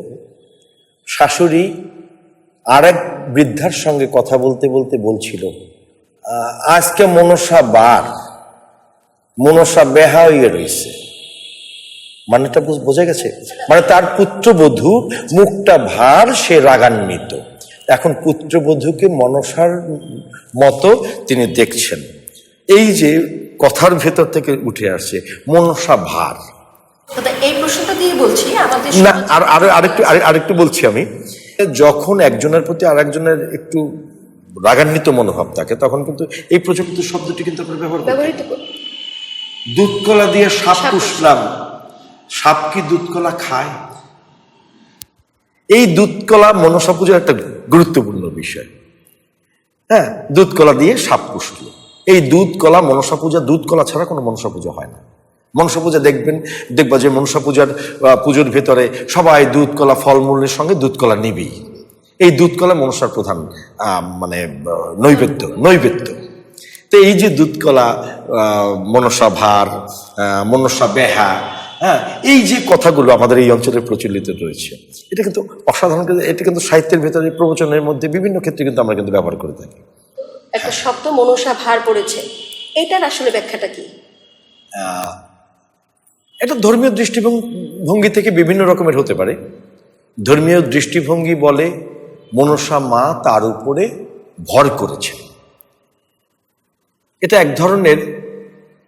Speaker 1: শাশুড়ি আর এক বৃদ্ধার সঙ্গে কথা বলতে বলতে বলছিল, আজকে মনসা বার, মনসা বেহা হয়ে রয়েছে। মানেটা বোঝা গেছে? মানে তার পুত্রবধূ মুখটা ভার, সে রাগান্বিত। এখন পুত্রবধূকে মনসার মতো তিনি দেখছেন। এই যে কথার ভেতর থেকে উঠে আসছে মনসা ভার।
Speaker 2: এই প্রশ্নটা দিয়ে বলছি আমাদের
Speaker 1: না, আরেকটু বলছি আমি, যখন একজনের প্রতি আর একজনের একটু রাগান্বিত মনোভাব থাকে তখন কিন্তু এই প্রচলিত শব্দটি কিন্তু আমরা ব্যবহৃত করি। দুধ কলা দিয়ে সাপ পুষলাম, সাপ কি দুধ কলা খায়? এই দুধ কলা মনসা পূজার একটা গুরুত্বপূর্ণ বিষয়। হ্যাঁ, দুধ কলা দিয়ে সাপ পুষল। এই দুধ কলা মনসা পূজা, দুধ কলা ছাড়া কোনো মনসা পূজা হয় না। মনসা পূজা দেখবা যে মনসা পুজোর ভেতরে সবাই দুধ কলা ফলমূলের সঙ্গে দুধ কলা নিবেই। এই দুধ কলা মনসার প্রধান নৈবেদ্য। তো এই যে দুধ কলা, মনসা ভার, মনসা বেহা, হ্যাঁ, এই যে কথাগুলো আমাদের এই অঞ্চলে প্রচলিত রয়েছে, এটা কিন্তু অসাধারণ। এটা কিন্তু সাহিত্যের ভেতরে, প্রবচনের মধ্যে বিভিন্ন ক্ষেত্রে কিন্তু আমরা কিন্তু ব্যবহার করে থাকি।
Speaker 2: একটা শব্দ মনসা ভার পড়েছে, এটার আসলে ব্যাখ্যাটা কি?
Speaker 1: এটা ধর্মীয় দৃষ্টিভঙ্গি থেকে বিভিন্ন রকমের হতে পারে। ধর্মীয় দৃষ্টিভঙ্গি বলে মনসা মা তার উপরে ভর করেছে। এটা এক ধরনের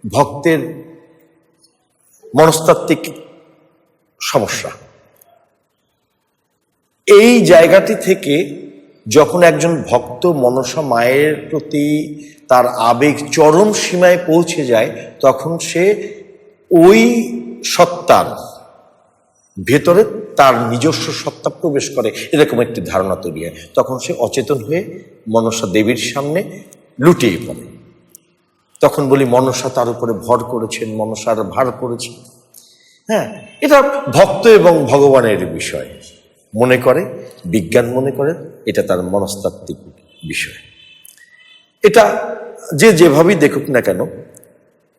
Speaker 1: ভক্তের মনস্তাত্ত্বিক সমস্যা। এই জায়গাটি থেকে যখন একজন ভক্ত মনসা মায়ের প্রতি তার আবেগ চরম সীমায় পৌঁছে যায়, তখন সে ওই সত্তার ভেতরে তার নিজস্ব সত্তা প্রবেশ করে, এরকম একটি ধারণা তৈরি হয়। তখন সে অচেতন হয়ে মনসা দেবীর সামনে লুটিয়ে পড়ে। তখন বলি মনসা তার উপরে ভর করেছেন, মনসার ভার করেছেন। হ্যাঁ, এটা ভক্ত এবং ভগবানের বিষয় মনে করে, বিজ্ঞান মনে করে এটা তার মনস্তাত্ত্বিক বিষয়। এটা যে যেভাবেই দেখুক না কেন,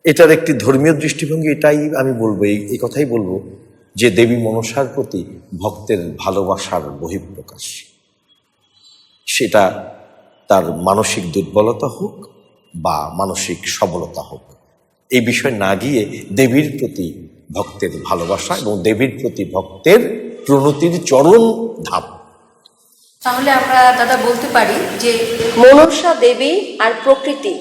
Speaker 1: এটার একটি ধর্মীয় দৃষ্টিভঙ্গি। এটাই আমি বলবো, এই কথাই বলবো যে দেবী মনসার প্রতি ভক্তের ভালোবাসার বহিঃপ্রকাশ। সেটা তার মানসিক দুর্বলতা হোক বা মানসিক সবলতা হোক, এই বিষয় না গিয়ে দেবীর প্রতি ভক্তের ভালোবাসা এবং দেবীর প্রতি ভক্তের প্রণতির চরম ধাপ।
Speaker 2: তাহলে আমরা দাদা বলতে পারি যে মনসা দেবী আর প্রকৃতি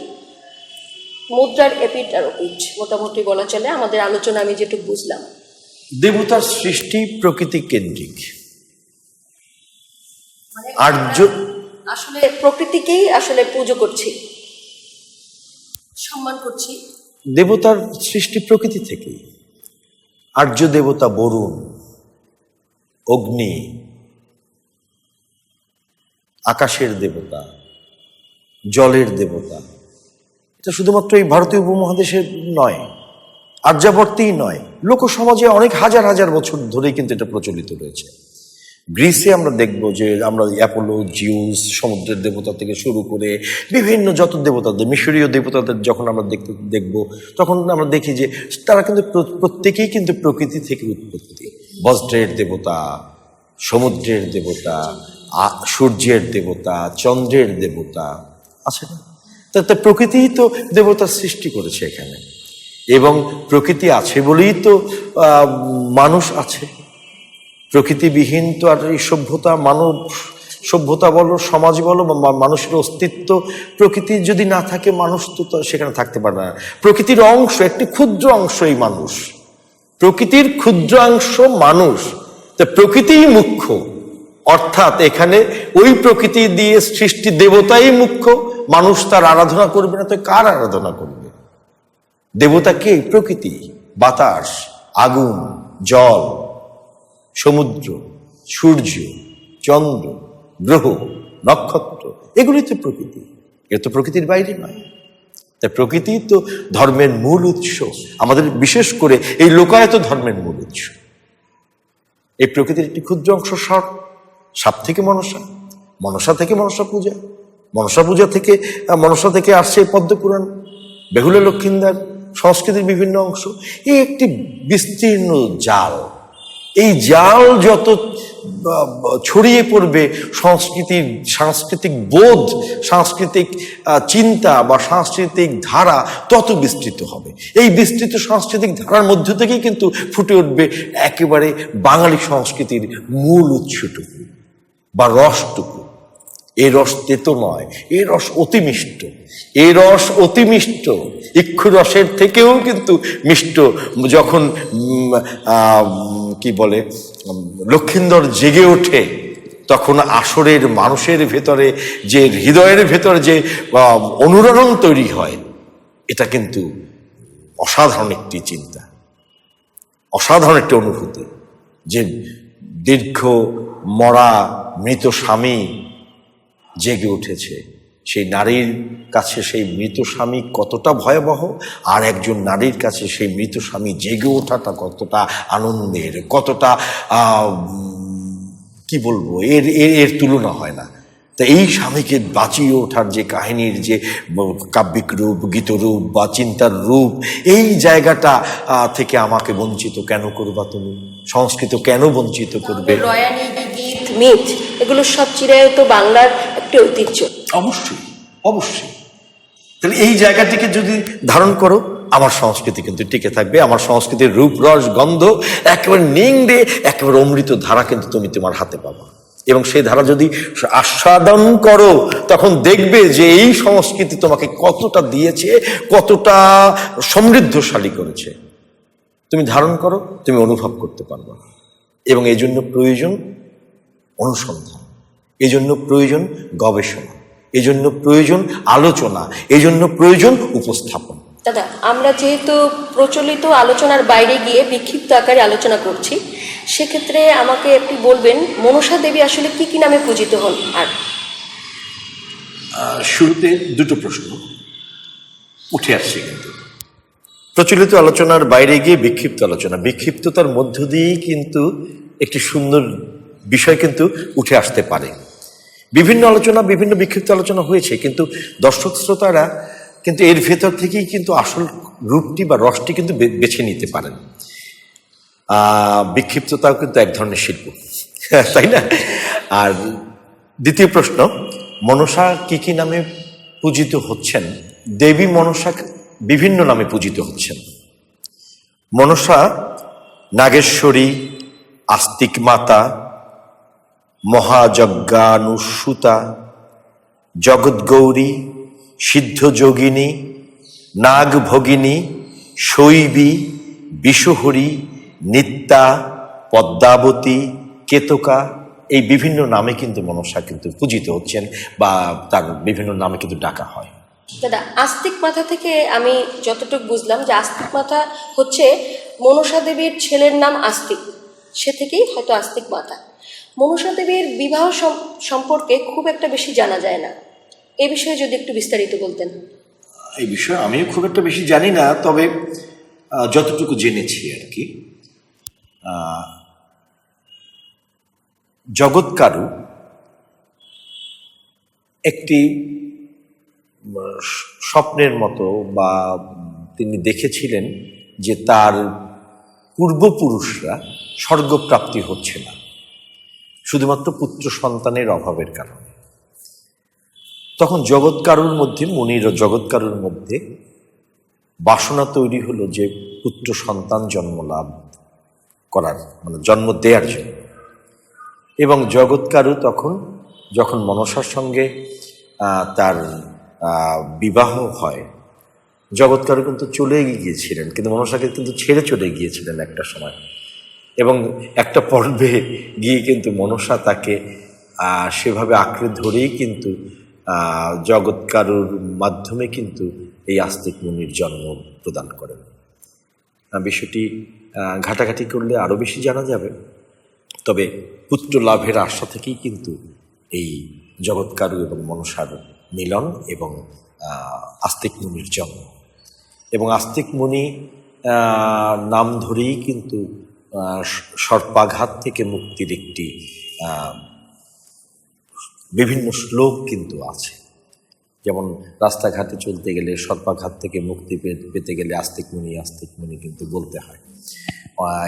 Speaker 2: মুদ্রার এপিট আর ওপিট মোটামুটি বলা চলে। আমাদের আলোচনা আমি যেটুকু বুঝলাম,
Speaker 1: দেবতার সৃষ্টি প্রকৃতি কেন্দ্রিক। আর্য
Speaker 2: আসলে প্রকৃতিকেই আসলে পুজো করছি, সম্মান করছি।
Speaker 1: দেবতার সৃষ্টি প্রকৃতি থেকেই। আর্য দেবতা বরুণ, অগ্নি, আকাশের দেবতা, জলের দেবতা, এটা শুধুমাত্র এই ভারতীয় উপমহাদেশের নয়, আর্যাবর্তেই নয়, লোকসমাজে অনেক হাজার হাজার বছর ধরেই কিন্তু এটা প্রচলিত রয়েছে। গ্রিসে আমরা দেখব যে আমরা অ্যাপোলো, জিউস, সমুদ্রের দেবতা থেকে শুরু করে বিভিন্ন যত দেবতাদের, মিশরীয় দেবতাদের যখন আমরা দেখব তখন আমরা দেখি যে তারা কিন্তু প্রত্যেকেই কিন্তু প্রকৃতি থেকে উৎপত্তি। বজ্রের দেবতা, সমুদ্রের দেবতা, সূর্যের দেবতা, চন্দ্রের দেবতা আছে না? তা প্রকৃতিই তো দেবতার সৃষ্টি করেছে এখানে, এবং প্রকৃতি আছে বলেই তো মানুষ আছে। প্রকৃতিবিহীন তো আর এই সভ্যতা, মানব সভ্যতা বলো, সমাজ বলো, বা মানুষের অস্তিত্ব, প্রকৃতি যদি না থাকে মানুষ তো সেখানে থাকতে পারে না। প্রকৃতির অংশ, একটি ক্ষুদ্র অংশ এই মানুষ, প্রকৃতির ক্ষুদ্র অংশ মানুষ। তা প্রকৃতিই মুখ্য, অর্থাৎ এখানে ওই প্রকৃতি দিয়ে সৃষ্টি দেবতাই মুখ্য। মানুষ তার আরাধনা করবে না তো কার আরাধনা করবে? দেবতা কে? প্রকৃতি, বাতাস, আগুন, জল, সমুদ্র, সূর্য, চন্দ্র, গ্রহ, নক্ষত্র, এগুলি তো প্রকৃতি। এ তো প্রকৃতির বাইরে নয়। তাই প্রকৃতি তো ধর্মের মূল উৎস, আমাদের বিশেষ করে এই লোকায়ত ধর্মের মূল উৎস। এই প্রকৃতির একটি ক্ষুদ্র অংশ সাপ, সাপ থেকে মনসা, মনসা থেকে মনসা পূজা, মনসা পূজা থেকে মনসা থেকে আসছে পদ্মপুরাণ, বেহুলা লক্ষিন্দার, সংস্কৃতির বিভিন্ন অংশ। এই একটি বিস্তীর্ণ জাল। এই জাল যত ছড়িয়ে পড়বে, সাংস্কৃতিক বোধ, সাংস্কৃতিক চিন্তা বা সাংস্কৃতিক ধারা তত বিস্তৃত হবে। এই বিস্তৃত সাংস্কৃতিক ধারার মধ্য থেকেই কিন্তু ফুটে উঠবে একেবারে বাঙালি সংস্কৃতির মূল উৎসটুকু বা রসটুকু। এই রস তেতো নয়, এই রস অতি মিষ্ট। এই রস অতি মিষ্ট, ইক্ষু রসের থেকেও কিন্তু মিষ্ট। যখন কি বলে লক্ষিন্দর জেগে ওঠে, তখন আসরের মানুষের ভেতরে যে হৃদয়ের ভেতরে যে অনুরণন তৈরি হয়, এটা কিন্তু অসাধারণ একটি চিন্তা, অসাধারণ একটি অনুভূতি। যে দীর্ঘ মরা মৃত স্বামী জেগে উঠেছে, সেই নারীর কাছে সেই মৃত স্বামী কতটা ভয়াবহ, আর একজন নারীর কাছে সেই মৃত স্বামী জেগে ওঠাটা কতটা আনন্দের, কতটা কি বলবো, এর তুলনা হয় না। তা এই স্বামীকে বাঁচিয়ে ওঠার যে কাহিনীর যে কাব্যিক রূপ, গীতরূপ বা চিন্তার রূপ, এই জায়গাটা থেকে আমাকে বঞ্চিত কেন করবা তুমি? সংস্কৃত কেন বঞ্চিত করবে?
Speaker 2: রয়ানি, গীত, মিথ, এগুলো সব চিরায়ত বাংলার একটি ঐতিহ্য।
Speaker 1: অবশ্যই, অবশ্যই। তাহলে এই জায়গাটিকে যদি ধারণ করো, আমার সংস্কৃতি কিন্তু টিকে থাকবে। আমার সংস্কৃতির রূপ, রস, গন্ধ একেবারে নিংড়ে একেবারে অমৃত ধারা কিন্তু তুমি তোমার হাতে পাবা। এবং সেই ধারা যদি আস্বাদন করো, তখন দেখবে যে এই সংস্কৃতি তোমাকে কতটা দিয়েছে, কতটা সমৃদ্ধশালী করেছে। তুমি ধারণ করো, তুমি অনুভব করতে পারবা। এবং এই জন্য প্রয়োজন অনুসন্ধান, এই জন্য প্রয়োজন গবেষণা, এই জন্য প্রয়োজন আলোচনা, এই জন্য প্রয়োজন উপস্থাপন।
Speaker 2: দাদা, আমরা যেহেতু প্রচলিত আলোচনার বাইরে গিয়ে বিক্ষিপ্ত আকারে আলোচনা করছি, সেক্ষেত্রে আমাকে একটু বলবেন মনসা দেবী আসলে কি কি নামে পূজিত হন? আর
Speaker 1: শুরুতে দুটো প্রশ্ন উঠে আসছে, কিন্তু প্রচলিত আলোচনার বাইরে গিয়ে বিক্ষিপ্ত আলোচনা, বিক্ষিপ্ততার মধ্য দিয়েই কিন্তু একটি সুন্দর বিষয় কিন্তু উঠে আসতে পারে। বিভিন্ন আলোচনা, বিভিন্ন বিক্ষিপ্ত আলোচনা হয়েছে, কিন্তু দর্শক শ্রোতারা কিন্তু এর ভেতর থেকেই কিন্তু আসল রূপটি বা রসটি কিন্তু বেছে নিতে পারেন। বিক্ষিপ্ততাও কিন্তু এক ধরনের শিল্প, তাই না? আর দ্বিতীয় প্রশ্ন, মনসা কি কি নামে পূজিত হচ্ছেন? দেবী মনসা বিভিন্ন নামে পূজিত হচ্ছেন। মনসা নাগেশ্বরী, আস্তিক মাতা, মহাযজ্ঞানুসুতা, জগৎগৌরী, সিদ্ধযোগিনী, নাগভগিনী, শৈবী, বিশ্বহরী, নিত্যা, পদ্মাবতী, কেতকা, এই বিভিন্ন নামে কিন্তু মনসা কিন্তু পূজিত হচ্ছেন বা তার বিভিন্ন নামে কিন্তু ডাকা হয়।
Speaker 2: দাদা, আস্তিক মাথা থেকে আমি যতটুকু বুঝলাম যে আস্তিক মাথা হচ্ছে মনসা দেবীর ছেলের নাম আস্তিক, সে থেকেই হয়তো আস্তিক মাথা। মনসা দেবীর বিবাহ সম্পর্কে খুব একটা বেশি জানা যায় না, এ বিষয়ে যদি একটু বিস্তারিত বলতেন।
Speaker 1: এই বিষয়ে আমিও খুব একটা বেশি জানি না, তবে যতটুকু জেনেছি আর কি। জগৎকারু একটি স্বপ্নের মতো, বা তিনি দেখেছিলেন যে তার পূর্বপুরুষরা স্বর্গপ্রাপ্তি হচ্ছে না, শুধুমাত্র পুত্র সন্তানের অভাবের কারণে। তখন জগৎকারুর মধ্যে, মুনির জগৎকারুর মধ্যে বাসনা তৈরি হলো যে পুত্র সন্তান জন্ম লাভ করার, মানে জন্ম দেওয়ার জন্য। এবং জগৎকারু তখন যখন মনসার সঙ্গে তার বিবাহ হয়, জগৎকারু কিন্তু চলে গিয়েছিলেন, কিন্তু মনসাকে কিন্তু ছেড়ে চলে গিয়েছিলেন একটা সময়। এবং একটা পর্বে গিয়ে কিন্তু মনসা তাকে সেভাবে আঁকড়ে ধরেই কিন্তু জগৎকারুর মাধ্যমে কিন্তু এই আস্তিক মুনির জন্ম প্রদান করেন। বিষয়টি ঘাটাঘাটি করলে আরও বেশি জানা যাবে, তবে পুত্র লাভের আশা থেকেই কিন্তু এই জগৎকারু এবং মনসার মিলন এবং আস্তিক মুনির জন্ম। এবং আস্তিক মুনি নাম ধরেই কিন্তু সর্পাঘাত থেকে মুক্তির একটি বিভিন্ন শ্লোক কিন্তু আছে। যেমন রাস্তাঘাটে চলতে গেলে সর্পাঘাত থেকে মুক্তি পেতে গেলে আস্তিক মুনি কিন্তু বলতে হয়।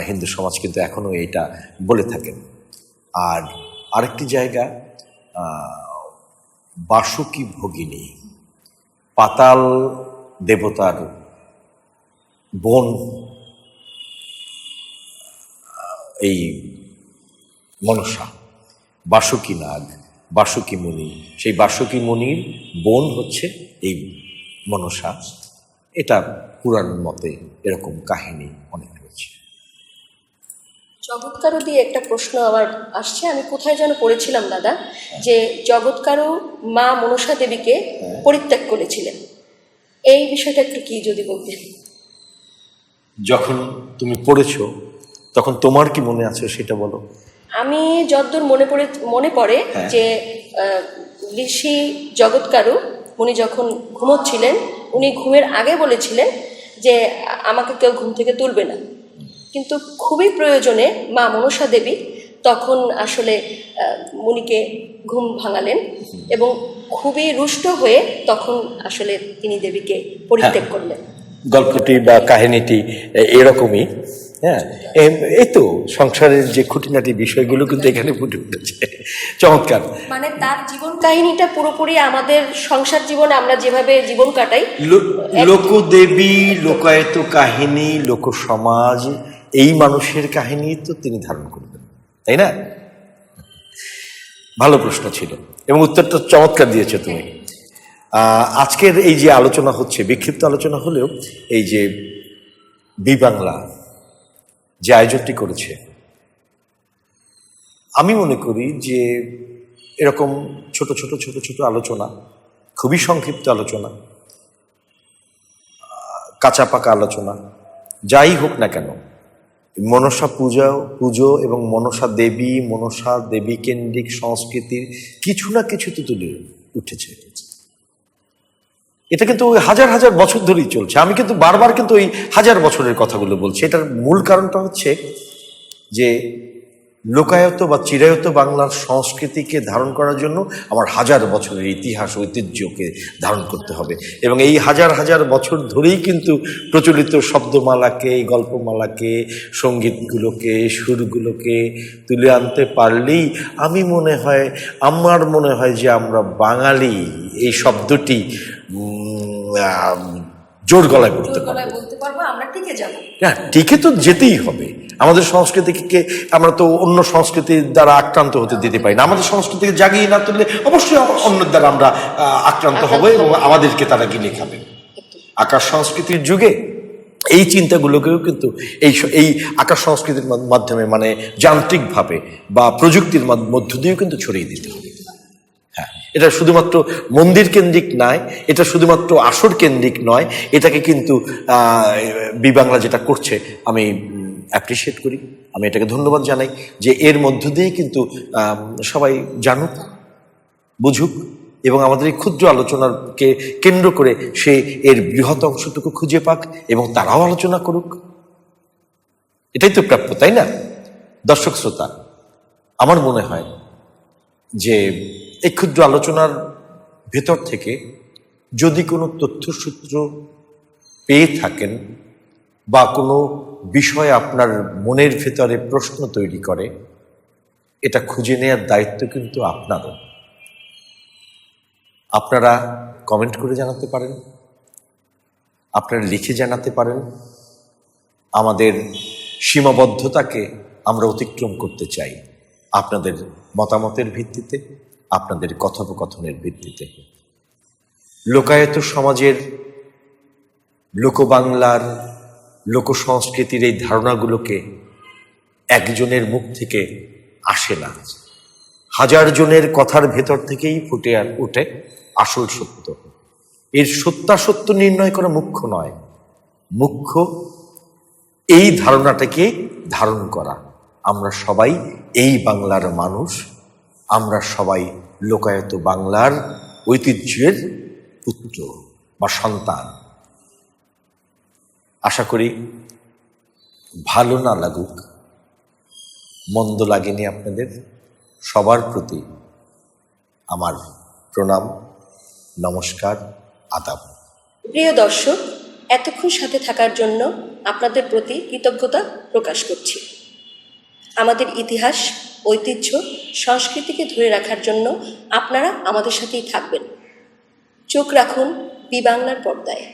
Speaker 1: হিন্দু সমাজ কিন্তু এখনও এটা বলে থাকেন। আর আরেকটি জায়গা বাসুকী ভগিনী, পাতাল দেবতার বোন এই মনসা, বাসুকী নাগ, বাসুকী মুনি, সেই বাসুকী মুনির বোন হচ্ছে এই মনসা। এটা পুরাণ মতে এরকম কাহিনী অনেক রয়েছে।
Speaker 2: জগৎকারু দিয়ে একটা প্রশ্ন আবার আসছে, আমি কোথায় যেন পড়েছিলাম দাদা, যে জগৎকারু মা মনসা দেবীকে পরিত্যাগ করেছিলেন, এই বিষয়টা একটু কি যদি বলতেন।
Speaker 1: যখন তুমি পড়েছো তখন তোমার কি মনে আছে সেটা বলো।
Speaker 2: আমি যতদূর মনে পড়ে যে ঋষি জগৎকারু উনি যখন ঘুমোচ্ছিলেন, উনি ঘুমের আগে বলেছিলেন যে আমাকে কেউ ঘুম থেকে তুলবে না, কিন্তু খুবই প্রয়োজনে মা মনসা দেবী তখন আসলে মুনিকে ঘুম ভাঙালেন এবং খুবই রুষ্ট হয়ে তখন আসলে তিনি দেবীকে পরিত্যাগ করলেন।
Speaker 1: গল্পটি বা কাহিনীটি এরকমই। হ্যাঁ, এই তো সংসারের যে খুঁটিনাটি বিষয়গুলো কিন্তু এখানে ফুটে উঠেছে। চমৎকার।
Speaker 2: মানে তার জীবন কাহিনীটা পুরোপুরি আমাদের সংসার জীবনে আমরা যেভাবে জীবন কাটাই,
Speaker 1: লোকদেবী, লোকায়ত কাহিনী, লোক সমাজ, এই মানুষের কাহিনী তো তিনি ধারণ করবেন, তাই না? ভালো প্রশ্ন ছিল এবং উত্তরটা চমৎকার দিয়েছো তুমি। আজকের এই যে আলোচনা হচ্ছে, বিক্ষিপ্ত আলোচনা হলেও এই যে বি বাংলা যে আয়োজনটি করেছে, আমি মনে করি যে এরকম ছোট ছোট ছোট ছোট আলোচনা, খুবই সংক্ষিপ্ত আলোচনা, কাঁচা পাকা আলোচনা, যাই হোক না কেন, মনসা পুজো এবং মনসা দেবী কেন্দ্রিক সংস্কৃতির কিছু না কিছু তো তুলে উঠেছে। এটা কিন্তু ওই হাজার হাজার বছর ধরেই চলছে। আমি কিন্তু বারবার কিন্তু ওই হাজার বছরের কথাগুলো বলছি। এটার মূল কারণটা হচ্ছে যে লোকায়ত বা চিরায়ত বাংলার সংস্কৃতিকে ধারণ করার জন্য আমার হাজার বছরের ইতিহাস ঐতিহ্যকে ধারণ করতে হবে, এবং এই হাজার হাজার বছর ধরেই কিন্তু প্রচলিত শব্দমালাকে, গল্পমালাকে, সঙ্গীতগুলোকে, সুরগুলোকে তুলে আনতে পারলেই আমার মনে হয় যে আমরা বাঙালি এই শব্দটি জোর গলায় বলতে পারবো,
Speaker 2: আমরা টিকে যাব।
Speaker 1: হ্যাঁ, টিকে তো যেতেই হবে। আমাদের সংস্কৃতিকে আমরা তো অন্য সংস্কৃতির দ্বারা আক্রান্ত হতে দিতে পারি না। আমাদের সংস্কৃতিকে জাগিয়ে না তুললে অবশ্যই অন্যের দ্বারা আমরা আক্রান্ত হব এবং আমাদেরকে তারা গিলে খাবে। আকাশ সংস্কৃতির যুগে এই চিন্তাগুলোকেও কিন্তু এই আকাশ সংস্কৃতির মাধ্যমে, মানে যান্ত্রিকভাবে বা প্রযুক্তির মধ্য দিয়েও কিন্তু ছড়িয়ে দিতে হবে। হ্যাঁ, এটা শুধুমাত্র মন্দির কেন্দ্রিক নয়, এটা শুধুমাত্র আসর কেন্দ্রিক নয়, এটাকে কিন্তু বিবাংলা যেটা করছে আমি অ্যাপ্রিসিয়েট করি, আমি এটাকে ধন্যবাদ জানাই যে এর মধ্য দিয়ে কিন্তু সবাই জানুক, বুঝুক এবং আমাদের এই ক্ষুদ্র আলোচনাকে কেন্দ্র করে সে এর বৃহৎ অংশটুকু খুঁজে পাক এবং তারাও আলোচনা করুক। এটাই তো প্রাপ্য, তাই না? দর্শক শ্রোতা, আমার মনে হয় যে এই ক্ষুদ্র আলোচনার ভেতর থেকে যদি কোনো তথ্যসূত্র পেয়ে থাকেন বা কোনো বিষয় আপনার মনের ভেতরে প্রশ্ন তৈরি করে, এটা খুঁজে নেওয়ার দায়িত্ব কিন্তু আপনারও। আপনারা কমেন্ট করে জানাতে পারেন, আপনারা লিখে জানাতে পারেন। আমাদের সীমাবদ্ধতাকে আমরা অতিক্রম করতে চাই আপনাদের মতামতের ভিত্তিতে, আপনাদের কথোপকথনের ভিত্তিতে। লোকায়ত সমাজের, লোকবাংলার, লোকসংস্কৃতির এই ধারণাগুলোকে একজনের মুখ থেকে আসে না, হাজার জনের কথার ভেতর থেকেই ফুটে ওঠে আসল সত্য। এর সত্যাসত্য নির্ণয় করা মুখ্য নয়, মুখ্য এই ধারণাটাকে ধারণ করা। আমরা সবাই এই বাংলার মানুষ, আমরা সবাই লোকায়ত বাংলার ঐতিহ্যের পুত্র বা সন্তান। আশা করি ভালো না লাগুক, মন্দ লাগেনি আপনাদের। সবার প্রতি আমার প্রণাম, নমস্কার, আদাব।
Speaker 2: প্রিয় দর্শক, এতক্ষণ সাথে থাকার জন্য আপনাদের প্রতি কৃতজ্ঞতা প্রকাশ করছি। আমাদের ইতিহাস, ঐতিহ্য, সংস্কৃতিকে ধরে রাখার জন্য আপনারা আমাদের সাথেই থাকবেন। চোখ রাখুন বিবাংলার পর্দায়।